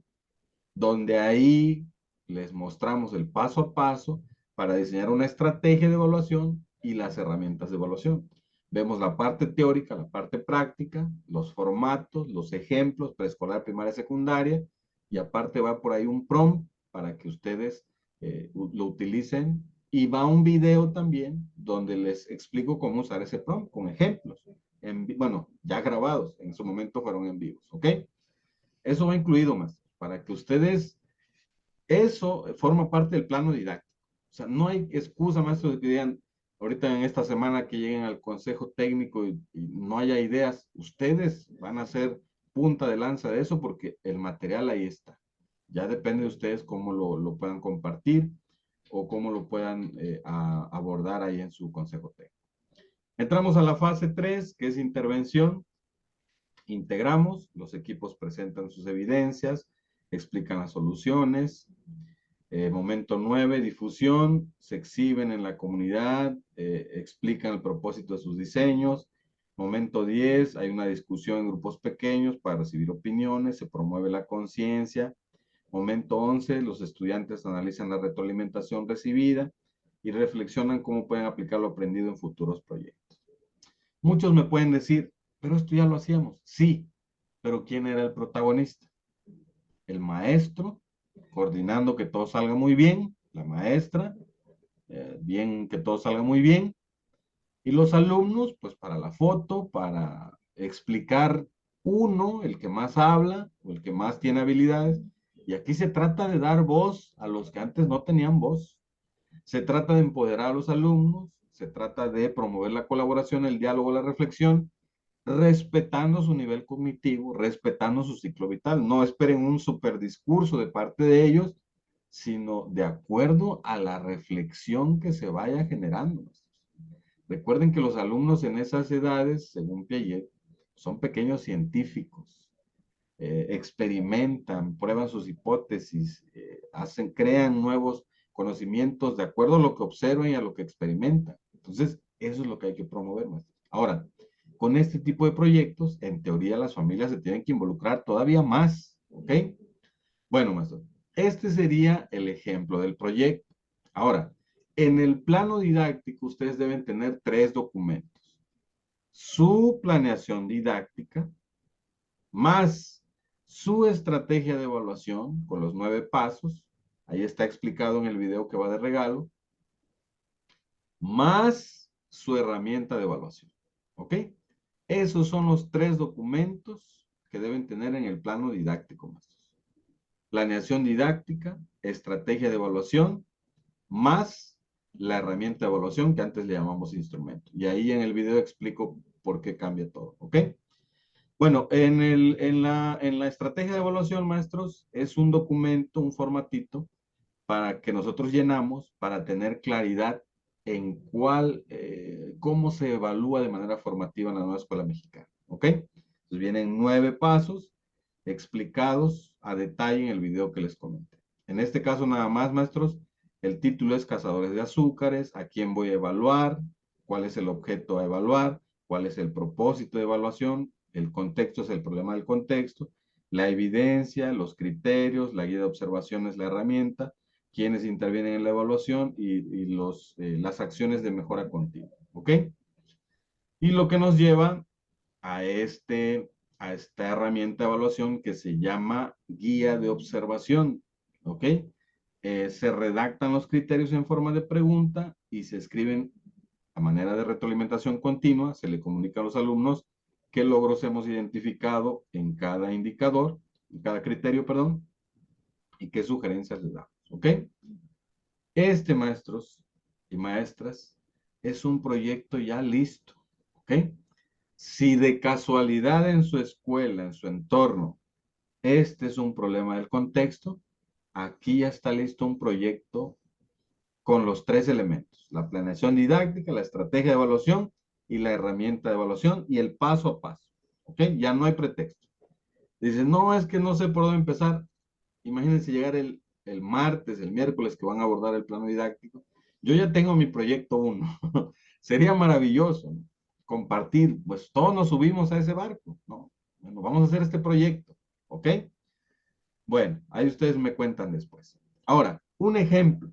donde ahí les mostramos el paso a paso para diseñar una estrategia de evaluación y las herramientas de evaluación. Vemos la parte teórica, la parte práctica, los formatos, los ejemplos, preescolar, primaria, secundaria, y aparte va por ahí un prompt para que ustedes lo utilicen, y va un video también donde les explico cómo usar ese prompt con ejemplos, bueno, ya grabados, en su momento fueron en vivos, ¿ok? Eso va incluido más, para que ustedes, eso forma parte del plano didáctico. O sea, no hay excusa, maestro, de que digan, ahorita en esta semana que lleguen al consejo técnico y no haya ideas, ustedes van a ser punta de lanza de eso porque el material ahí está. Ya depende de ustedes cómo lo puedan compartir o cómo lo puedan abordar ahí en su consejo técnico. Entramos a la fase 3, que es intervención. Integramos, los equipos presentan sus evidencias, explican las soluciones. Momento 9, difusión, se exhiben en la comunidad, explican el propósito de sus diseños. Momento 10, hay una discusión en grupos pequeños para recibir opiniones, se promueve la conciencia. Momento 11, los estudiantes analizan la retroalimentación recibida y reflexionan cómo pueden aplicar lo aprendido en futuros proyectos. Muchos me pueden decir, pero esto ya lo hacíamos. Sí, pero ¿quién era el protagonista? El maestro, coordinando que todo salga muy bien, la maestra, bien que todo salga muy bien, y los alumnos, pues para la foto, para explicar uno, el que más habla, o el que más tiene habilidades, y aquí se trata de dar voz a los que antes no tenían voz. Se trata de empoderar a los alumnos, se trata de promover la colaboración, el diálogo, la reflexión, respetando su nivel cognitivo, respetando su ciclo vital. No esperen un super discurso de parte de ellos, sino de acuerdo a la reflexión que se vaya generando. Recuerden que los alumnos en esas edades, según Piaget, son pequeños científicos. Experimentan, prueban sus hipótesis, crean nuevos conocimientos de acuerdo a lo que observan y a lo que experimentan. Entonces, eso es lo que hay que promover, maestro. Ahora, con este tipo de proyectos, en teoría las familias se tienen que involucrar todavía más, ¿ok? Bueno, maestro, este sería el ejemplo del proyecto. Ahora, en el plano didáctico, ustedes deben tener 3 documentos. Su planeación didáctica, más su estrategia de evaluación con los 9 pasos. Ahí está explicado en el video que va de regalo. Más su herramienta de evaluación. ¿Ok? Esos son los 3 documentos que deben tener en el plano didáctico, maestros. Planeación didáctica, estrategia de evaluación, más la herramienta de evaluación que antes le llamamos instrumento. Y ahí en el video explico por qué cambia todo. ¿Ok? Bueno, en la estrategia de evaluación, maestros, es un documento, un formatito para que nosotros llenamos para tener claridad en cómo se evalúa de manera formativa en la nueva escuela mexicana. ¿Ok? Entonces vienen 9 pasos explicados a detalle en el video que les comenté. En este caso nada más, maestros, el título es Cazadores de Azúcares, a quién voy a evaluar, cuál es el objeto a evaluar, cuál es el propósito de evaluación, el contexto es el problema del contexto, la evidencia, los criterios, la guía de observación es la herramienta, quienes intervienen en la evaluación y las acciones de mejora continua. ¿Ok? Y lo que nos lleva a, a esta herramienta de evaluación que se llama guía de observación. ¿Ok? Se redactan los criterios en forma de pregunta y se escriben a manera de retroalimentación continua. Se le comunica a los alumnos qué logros hemos identificado en cada indicador, en cada criterio, perdón, y qué sugerencias les damos. ¿Ok? Este, maestros y maestras, es un proyecto ya listo. ¿Ok? Si de casualidad en su escuela, en su entorno, este es un problema del contexto, aquí ya está listo un proyecto con los 3 elementos: la planeación didáctica, la estrategia de evaluación y la herramienta de evaluación y el paso a paso. ¿Ok? Ya no hay pretexto. Dice, no, es que no sé por dónde empezar. Imagínense llegar el martes, el miércoles que van a abordar el plano didáctico Yo ya tengo mi proyecto 1. Sería maravilloso, ¿no? Compartir, pues todos nos subimos a ese barco, ¿no? Bueno, vamos a hacer este proyecto, ¿ok? Bueno, ahí ustedes me cuentan después. Ahora, un ejemplo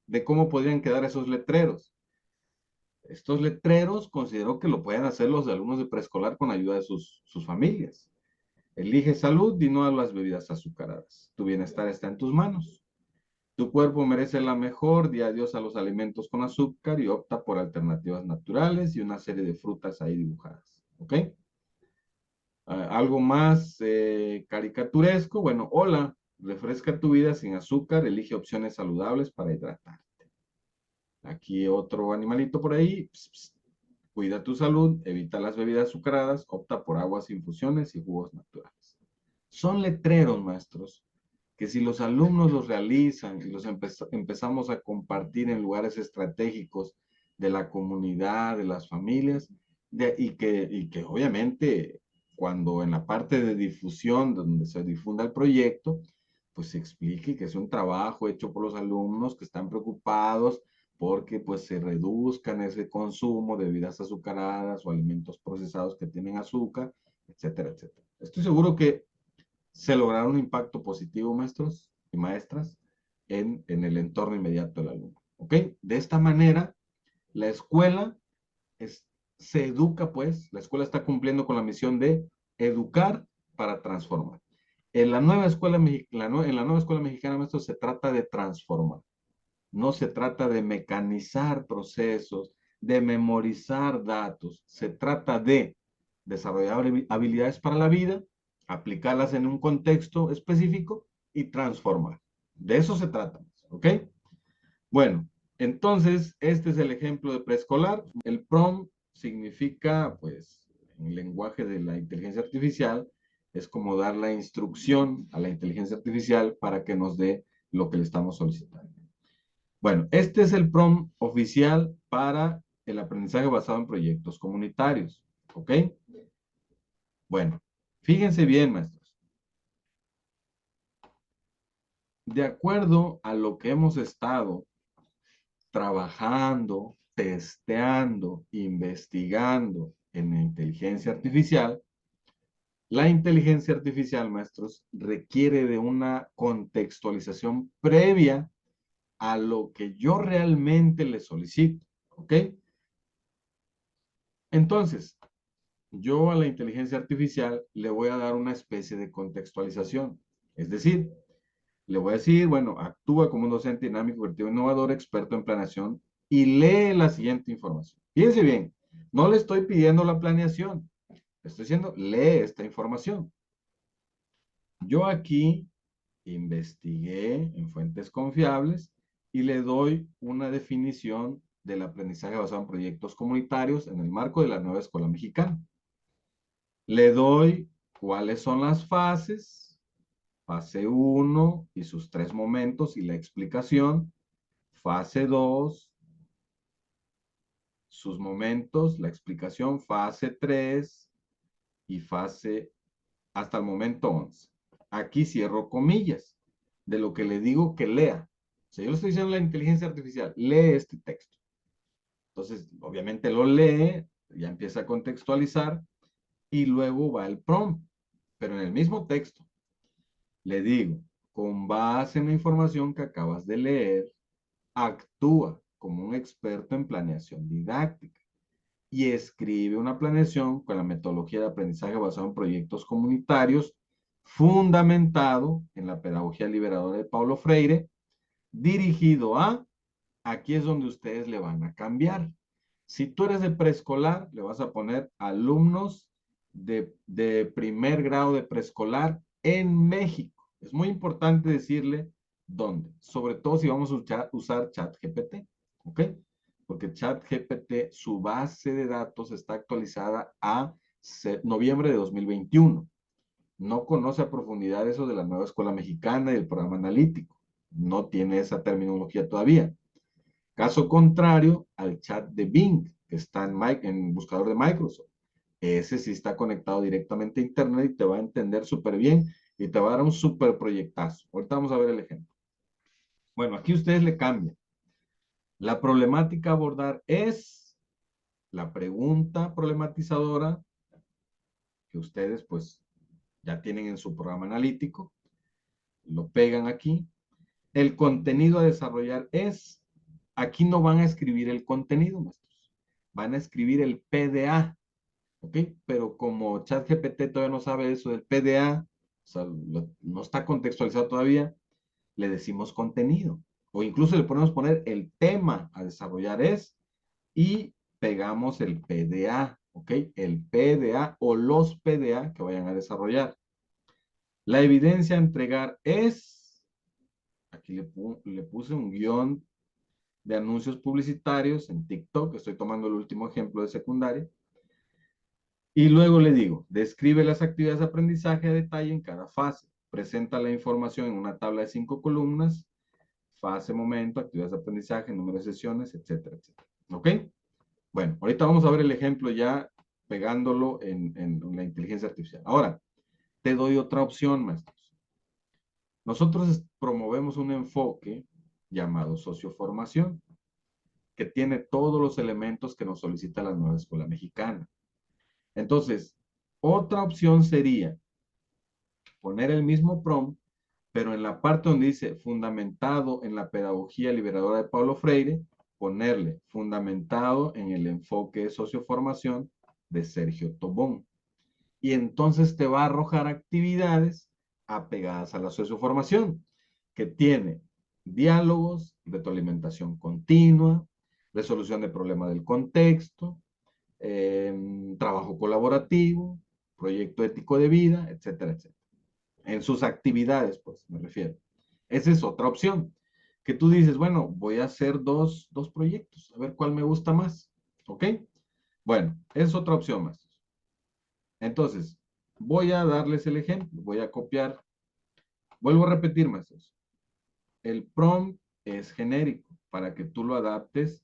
de cómo podrían quedar esos letreros. Estos letreros considero que lo pueden hacer los alumnos de preescolar con ayuda de sus familias. Elige salud y no a las bebidas azucaradas. Tu bienestar está en tus manos. Tu cuerpo merece la mejor, di adiós a los alimentos con azúcar y opta por alternativas naturales y una serie de frutas ahí dibujadas. ¿Ok? Algo más caricaturesco. Bueno, hola, refresca tu vida sin azúcar, elige opciones saludables para hidratar. Aquí otro animalito por ahí. Pss, pss. Cuida tu salud, evita las bebidas azucaradas, opta por aguas, infusiones y jugos naturales. Son letreros, maestros, que si los alumnos los realizan y los empezamos a compartir en lugares estratégicos de la comunidad, de las familias, y que obviamente cuando en la parte de difusión, donde se difunda el proyecto, pues se explique que es un trabajo hecho por los alumnos que están preocupados porque pues se reduzcan ese consumo de bebidas azucaradas o alimentos procesados que tienen azúcar, etcétera, etcétera. Estoy seguro que se logrará un impacto positivo, maestros y maestras, en el entorno inmediato del alumno. ¿Ok? De esta manera, la escuela es, se educa, pues, la escuela está cumpliendo con la misión de educar para transformar. En la nueva escuela, en la nueva escuela mexicana, maestros, se trata de transformar. No se trata de mecanizar procesos, de memorizar datos. Se trata de desarrollar habilidades para la vida, aplicarlas en un contexto específico y transformar. De eso se trata, ¿ok? Bueno, entonces, este es el ejemplo de preescolar. El PROM significa, pues, en el lenguaje de la inteligencia artificial, es como dar la instrucción a la inteligencia artificial para que nos dé lo que le estamos solicitando. Bueno, este es el prompt oficial para el aprendizaje basado en proyectos comunitarios. ¿Ok? Bueno, fíjense bien, maestros. De acuerdo a lo que hemos estado trabajando, testeando, investigando en la inteligencia artificial, maestros, requiere de una contextualización previa a lo que yo realmente le solicito. ¿Ok? Entonces, yo a la inteligencia artificial le voy a dar una especie de contextualización. Es decir, le voy a decir, bueno, actúa como un docente dinámico, creativo, innovador, experto en planeación y lee la siguiente información. Fíjense bien, no le estoy pidiendo la planeación, le estoy diciendo, lee esta información. Yo aquí investigué en fuentes confiables y le doy una definición del aprendizaje basado en proyectos comunitarios en el marco de la nueva escuela mexicana. Le doy cuáles son las fases, fase 1 y sus 3 momentos y la explicación, fase 2, sus momentos, la explicación, fase 3 y fase hasta el momento 11. Aquí cierro comillas de lo que le digo que lea. O sea, yo le estoy diciendo a la inteligencia artificial, lee este texto. Entonces, obviamente lo lee, ya empieza a contextualizar y luego va el prompt, pero en el mismo texto. Le digo, con base en la información que acabas de leer, actúa como un experto en planeación didáctica y escribe una planeación con la metodología de aprendizaje basado en proyectos comunitarios, fundamentado en la pedagogía liberadora de Paulo Freire, dirigido a, aquí es donde ustedes le van a cambiar. Si tú eres de preescolar, le vas a poner alumnos de primer grado de preescolar en México. Es muy importante decirle dónde, sobre todo si vamos a usar ChatGPT, ¿ok? Porque ChatGPT, su base de datos está actualizada a noviembre de 2021. No conoce a profundidad eso de la nueva escuela mexicana y el programa analítico. No tiene esa terminología todavía. Caso contrario al chat de Bing, que está en el buscador de Microsoft. Ese sí está conectado directamente a Internet y te va a entender súper bien y te va a dar un súper proyectazo. Ahorita vamos a ver el ejemplo. Bueno, aquí ustedes le cambian. La problemática a abordar es la pregunta problematizadora que ustedes pues ya tienen en su programa analítico, lo pegan aquí. El contenido a desarrollar es, aquí no van a escribir el contenido, maestros, van a escribir el PDA, ¿ok? Pero como ChatGPT todavía no sabe eso del PDA, o sea, no está contextualizado todavía, le decimos contenido. O incluso le podemos poner el tema a desarrollar es y pegamos el PDA, ¿ok? El PDA o los PDA que vayan a desarrollar. La evidencia a entregar es, aquí le puse un guión de anuncios publicitarios en TikTok, estoy tomando el último ejemplo de secundaria, y luego le digo, describe las actividades de aprendizaje a detalle en cada fase, presenta la información en una tabla de 5 columnas, fase, momento, actividades de aprendizaje, número de sesiones, etcétera, etcétera. ¿Ok? Bueno, ahorita vamos a ver el ejemplo ya pegándolo en la inteligencia artificial. Ahora, te doy otra opción, maestros. Nosotros promovemos un enfoque llamado socioformación, que tiene todos los elementos que nos solicita la nueva escuela mexicana. Entonces, otra opción sería poner el mismo prompt, pero en la parte donde dice fundamentado en la pedagogía liberadora de Paulo Freire, ponerle fundamentado en el enfoque de socioformación de Sergio Tobón. Y entonces te va a arrojar actividades apegadas a la socioformación, que tiene diálogos, retroalimentación continua, resolución de problemas del contexto, trabajo colaborativo, proyecto ético de vida, etcétera, etcétera. En sus actividades, pues, me refiero. Esa es otra opción. Que tú dices, bueno, voy a hacer dos proyectos, a ver cuál me gusta más. ¿Ok? Bueno, es otra opción más. Entonces, voy a darles el ejemplo, voy a copiar. Vuelvo a repetir, maestros. El prompt es genérico para que tú lo adaptes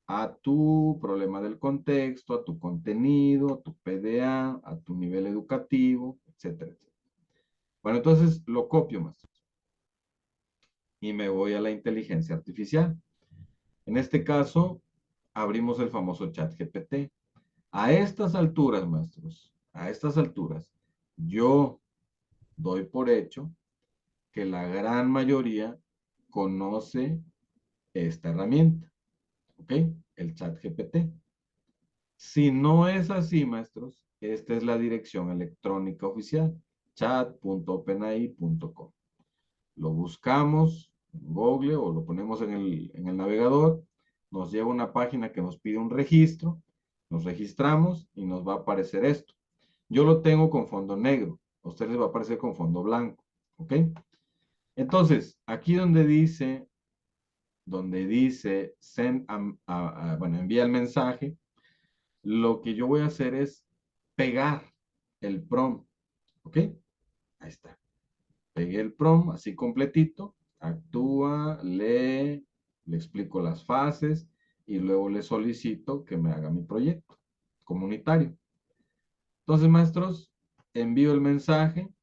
a tu problema del contexto, a tu contenido, a tu PDA, a tu nivel educativo, etcétera, etcétera. Bueno, entonces lo copio, maestros, y me voy a la inteligencia artificial. En este caso, abrimos el famoso chat GPT. A estas alturas, maestros, a estas alturas, yo doy por hecho que la gran mayoría conoce esta herramienta, ¿ok? El chat GPT. Si no es así, maestros, esta es la dirección electrónica oficial, chat.openai.com. Lo buscamos en Google o lo ponemos en el navegador, nos lleva a una página que nos pide un registro, nos registramos y nos va a aparecer esto. Yo lo tengo con fondo negro, a ustedes les va a aparecer con fondo blanco, ¿ok? Entonces, aquí donde dice send bueno, envía el mensaje, lo que yo voy a hacer es pegar el prompt, ¿ok? Ahí está. Pegué el prompt así completito, actúa, lee, le explico las fases y luego le solicito que me haga mi proyecto comunitario. Entonces, maestros, envío el mensaje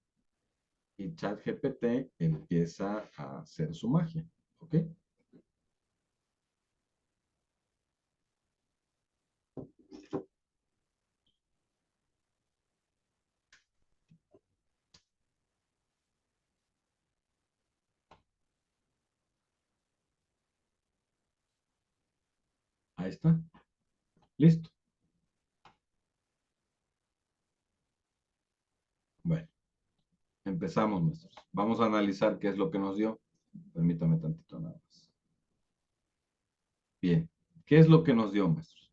y ChatGPT empieza a hacer su magia, ¿ok? Ahí está, listo. Bueno, empezamos, maestros. Vamos a analizar qué es lo que nos dio. Permítame tantito nada más. Bien, ¿qué es lo que nos dio, maestros?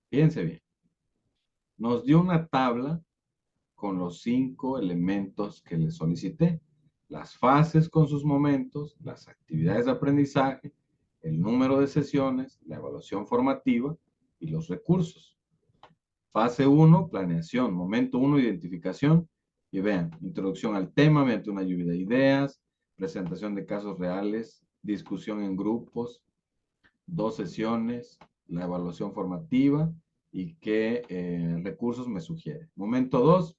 Fíjense bien. Nos dio una tabla con los 5 elementos que le solicité. Las fases con sus momentos, las actividades de aprendizaje, el número de sesiones, la evaluación formativa y los recursos. Fase 1, planeación. Momento 1, identificación. Y vean, introducción al tema mediante una lluvia de ideas, presentación de casos reales, discusión en grupos, 2 sesiones, la evaluación formativa y qué recursos me sugiere. Momento 2,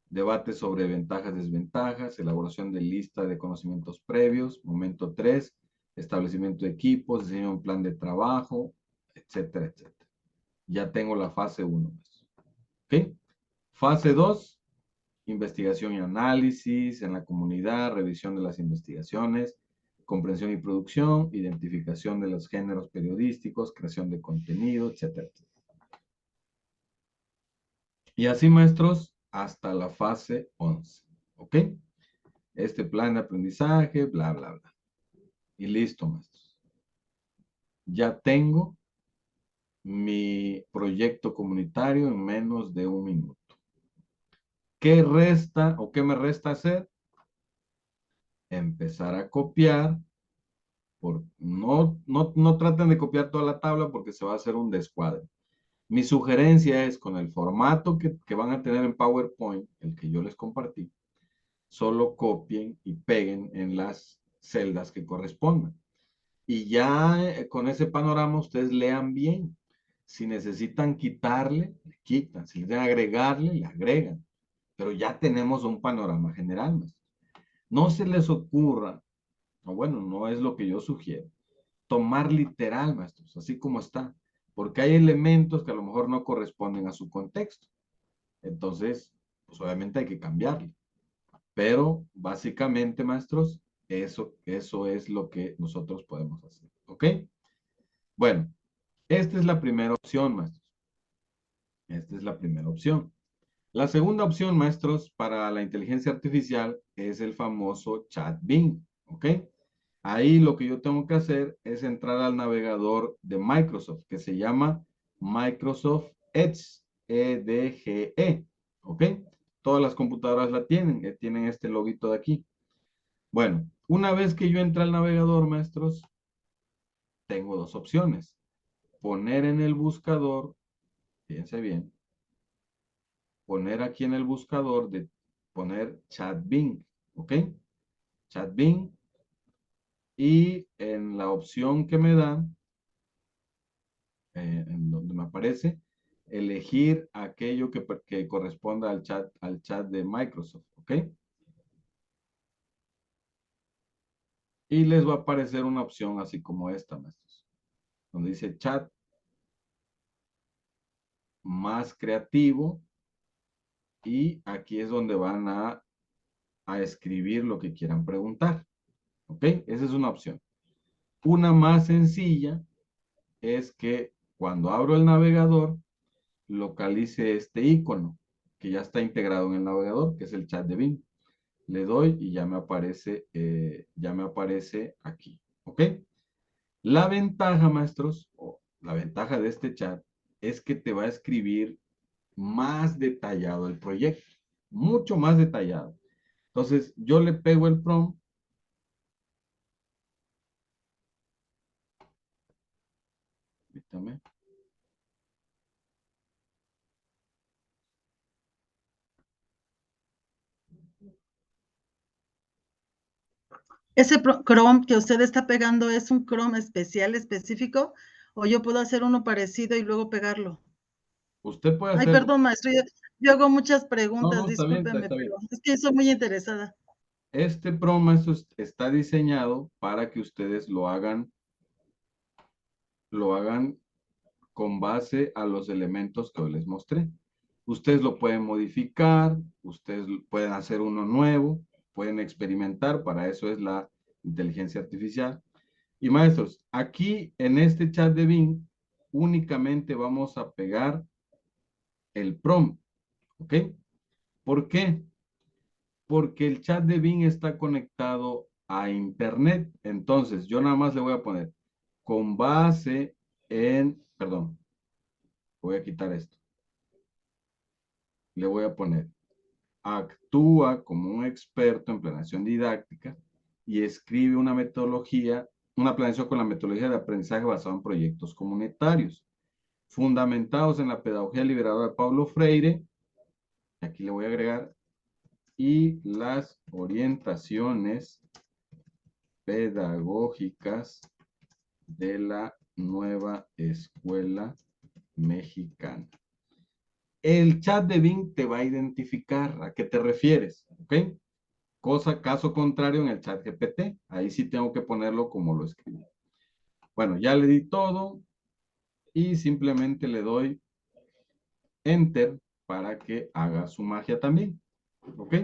debate sobre ventajas, desventajas, elaboración de lista de conocimientos previos. Momento 3, establecimiento de equipos, diseño de un plan de trabajo, etcétera, etcétera. Ya tengo la fase 1. ¿Ok? Fase 2, investigación y análisis en la comunidad, revisión de las investigaciones, comprensión y producción, identificación de los géneros periodísticos, creación de contenido, etcétera, etcétera. Y así, maestros, hasta la fase 11. ¿Ok? Este plan de aprendizaje, bla, bla, bla. Y listo, maestros. Ya tengo mi proyecto comunitario en menos de 1 minuto. ¿Qué resta o qué me resta hacer? Empezar a copiar. No traten de copiar toda la tabla porque se va a hacer un descuadre. Mi sugerencia es con el formato que van a tener en PowerPoint, el que yo les compartí, solo copien y peguen en las celdas que correspondan. Y ya con ese panorama ustedes lean bien. Si necesitan quitarle, le quitan. Si necesitan agregarle, le agregan. Pero ya tenemos un panorama general. No se les ocurra, o bueno, no es lo que yo sugiero, tomar literal, maestros, así como está. Porque hay elementos que a lo mejor no corresponden a su contexto. Entonces, pues obviamente hay que cambiarlo. Pero básicamente, maestros, eso es lo que nosotros podemos hacer. ¿Ok? Bueno, esta es la primera opción, maestros. Esta es la primera opción. La segunda opción, maestros, para la inteligencia artificial es el famoso chat Bing. ¿Ok? Ahí lo que yo tengo que hacer es entrar al navegador de Microsoft, que se llama Microsoft Edge, EDGE. ¿Ok? Todas las computadoras la tienen este loguito de aquí. Bueno, una vez que yo entre al navegador, maestros, tengo dos opciones. Poner en el buscador, fíjense bien, poner aquí en el buscador de poner chat Bing, ¿ok? Chat Bing. Y en la opción que me dan, en donde me aparece, elegir aquello que corresponda al chat de Microsoft, ¿ok? Y les va a aparecer una opción así como esta, maestros, donde dice chat más creativo, y aquí es donde van a escribir lo que quieran preguntar, ¿ok? Esa es una opción. Una más sencilla es que cuando abro el navegador, localice este icono que ya está integrado en el navegador, que es el chat de Bing. Le doy y ya me aparece aquí, ¿ok? La ventaja, maestros, o la ventaja de este chat es que te va a escribir más detallado el proyecto, mucho más detallado. Entonces, yo le pego el prompt. Permítame. ¿Ese Chrome que usted está pegando es un Chrome especial, específico? ¿O yo puedo hacer uno parecido y luego pegarlo? Usted puede Ay, hacer. perdón, maestro, yo hago muchas No, preguntas, no, está bien, discúlpeme, está bien. pero es que soy muy interesada. Este prompt, maestros, está diseñado para que ustedes lo hagan con base a los elementos que hoy les mostré. Ustedes lo pueden modificar, ustedes pueden hacer uno nuevo, pueden experimentar, para eso es la inteligencia artificial. Y maestros, aquí en este chat de Bing únicamente vamos a pegar el prompt, ¿ok? ¿Por qué? Porque el chat de Bing está conectado a internet. Entonces, yo nada más le voy a poner con base perdón, voy a quitar esto. Le voy a poner, actúa como un experto en planeación didáctica y escribe una metodología, una planeación con la metodología de aprendizaje basado en proyectos comunitarios, fundamentados en la pedagogía liberadora de Paulo Freire. Aquí le voy a agregar, y las orientaciones pedagógicas de la nueva escuela mexicana. El chat de Bing te va a identificar a qué te refieres, ¿ok? Caso contrario en el chat GPT. Ahí sí tengo que ponerlo como lo escribí. Bueno, ya le di todo y simplemente le doy Enter para que haga su magia también. ¿Ok?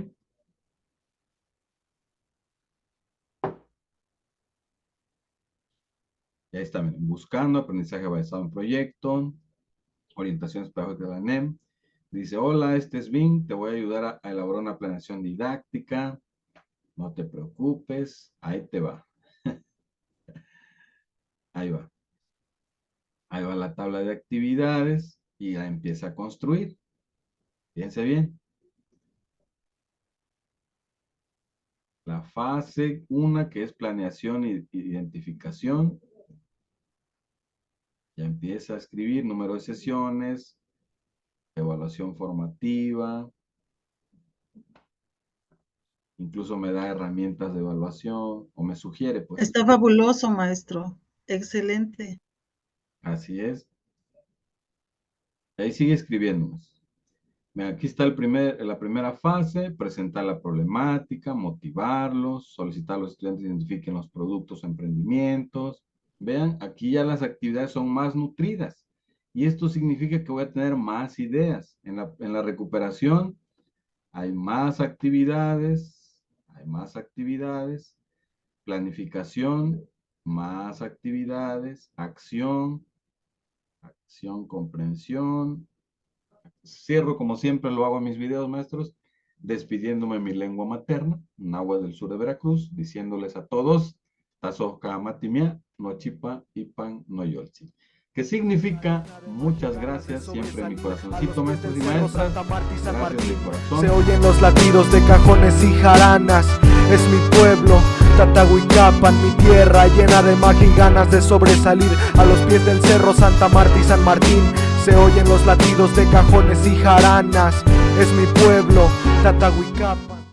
Ya está, miren, buscando aprendizaje basado en proyecto, orientaciones pedagógicas de la NEM. Dice, hola, este es Vin, te voy a ayudar a elaborar una planeación didáctica. No te preocupes, ahí te va. Ahí va. Ahí va la tabla de actividades y la empieza a construir. Fíjense bien. La fase 1, que es planeación e identificación. Ya empieza a escribir número de sesiones, evaluación formativa. Incluso me da herramientas de evaluación o me sugiere, pues. Está fabuloso, maestro. Excelente. Así es. Ahí sigue escribiendo. Aquí está la primera fase, presentar la problemática, motivarlos, solicitar a los estudiantes identifiquen los productos o emprendimientos. Vean, aquí ya las actividades son más nutridas y esto significa que voy a tener más ideas. En la recuperación hay más actividades, planificación, más actividades, acción, comprensión. Cierro como siempre lo hago en mis videos, maestros, despidiéndome en mi lengua materna, náhuatl del sur de Veracruz, diciéndoles a todos, Tazohka Matimia, no chipa y pan no yolchi. Que significa muchas gracias siempre en mi corazoncito, maestros y maestras. Gracias de corazón. Se oyen los latidos de cajones y jaranas. Es mi pueblo, Tatahuicapan, mi tierra llena de magia y ganas de sobresalir. A los pies del cerro Santa Marta y San Martín se oyen los latidos de cajones y jaranas. Es mi pueblo, Tatahuicapan.